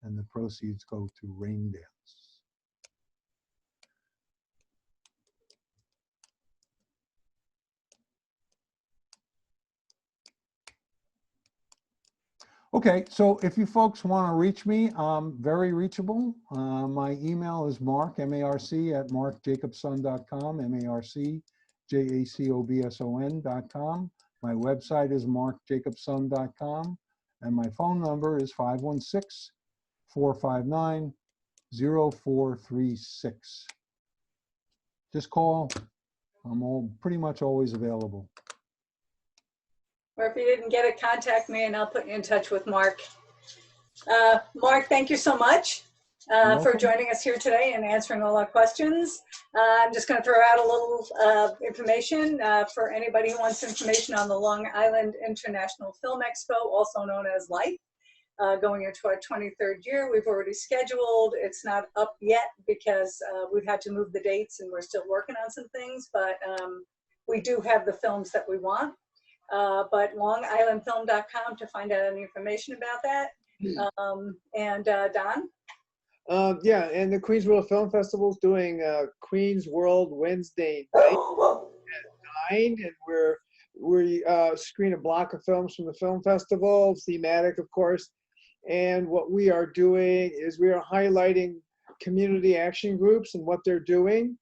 and the proceeds go to Rain Dance. Okay, so if you folks want to reach me, I'm very reachable. My email is Marc, M-A-R-C, at marcjacobson.com, marcjacobson.com. My website is marcjacobson.com, and my phone number is 516-459-0436. Just call. I'm pretty much always available. Or if you didn't get it, contact me and I'll put you in touch with Marc. Marc, thank you so much for joining us here today and answering all our questions. I'm just going to throw out a little information for anybody who wants information on the Long Island International Film Expo, also known as LIFE. Going into our 23rd year. We've already scheduled. It's not up yet because we've had to move the dates and we're still working on some things, but we do have the films that we want. But longislandfilm.com to find out any information about that. And Don? Yeah, and the Queens World Film Festival is doing Queens World Wednesday night at 9, and we screen a block of films from the film festival, thematic, of course. And what we are doing is we are highlighting community action groups and what they're doing.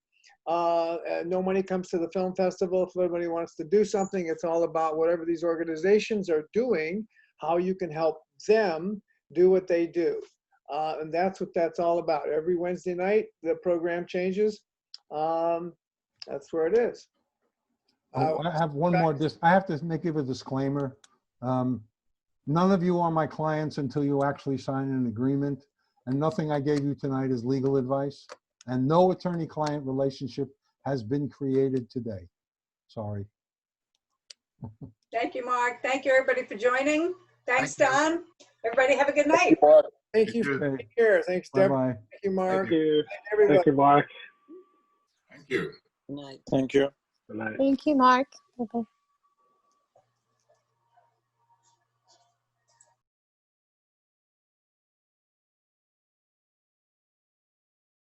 No money comes to the film festival. If everybody wants to do something, it's all about whatever these organizations are doing, how you can help them do what they do. And that's what that's all about. Every Wednesday night, the program changes. That's where it is. I have one more. I have to give a disclaimer. None of you are my clients until you actually sign an agreement, and nothing I gave you tonight is legal advice, and no attorney-client relationship has been created today. Sorry. Thank you, Marc. Thank you, everybody, for joining. Thanks, Don. Everybody have a good night. Thank you. Take care. Thanks, Deborah. Bye-bye. Thank you, Marc. Thank you. Everybody. Thank you, Marc. Thank you. Good night. Thank you. Good night. Thank you, Mark. Bye-bye.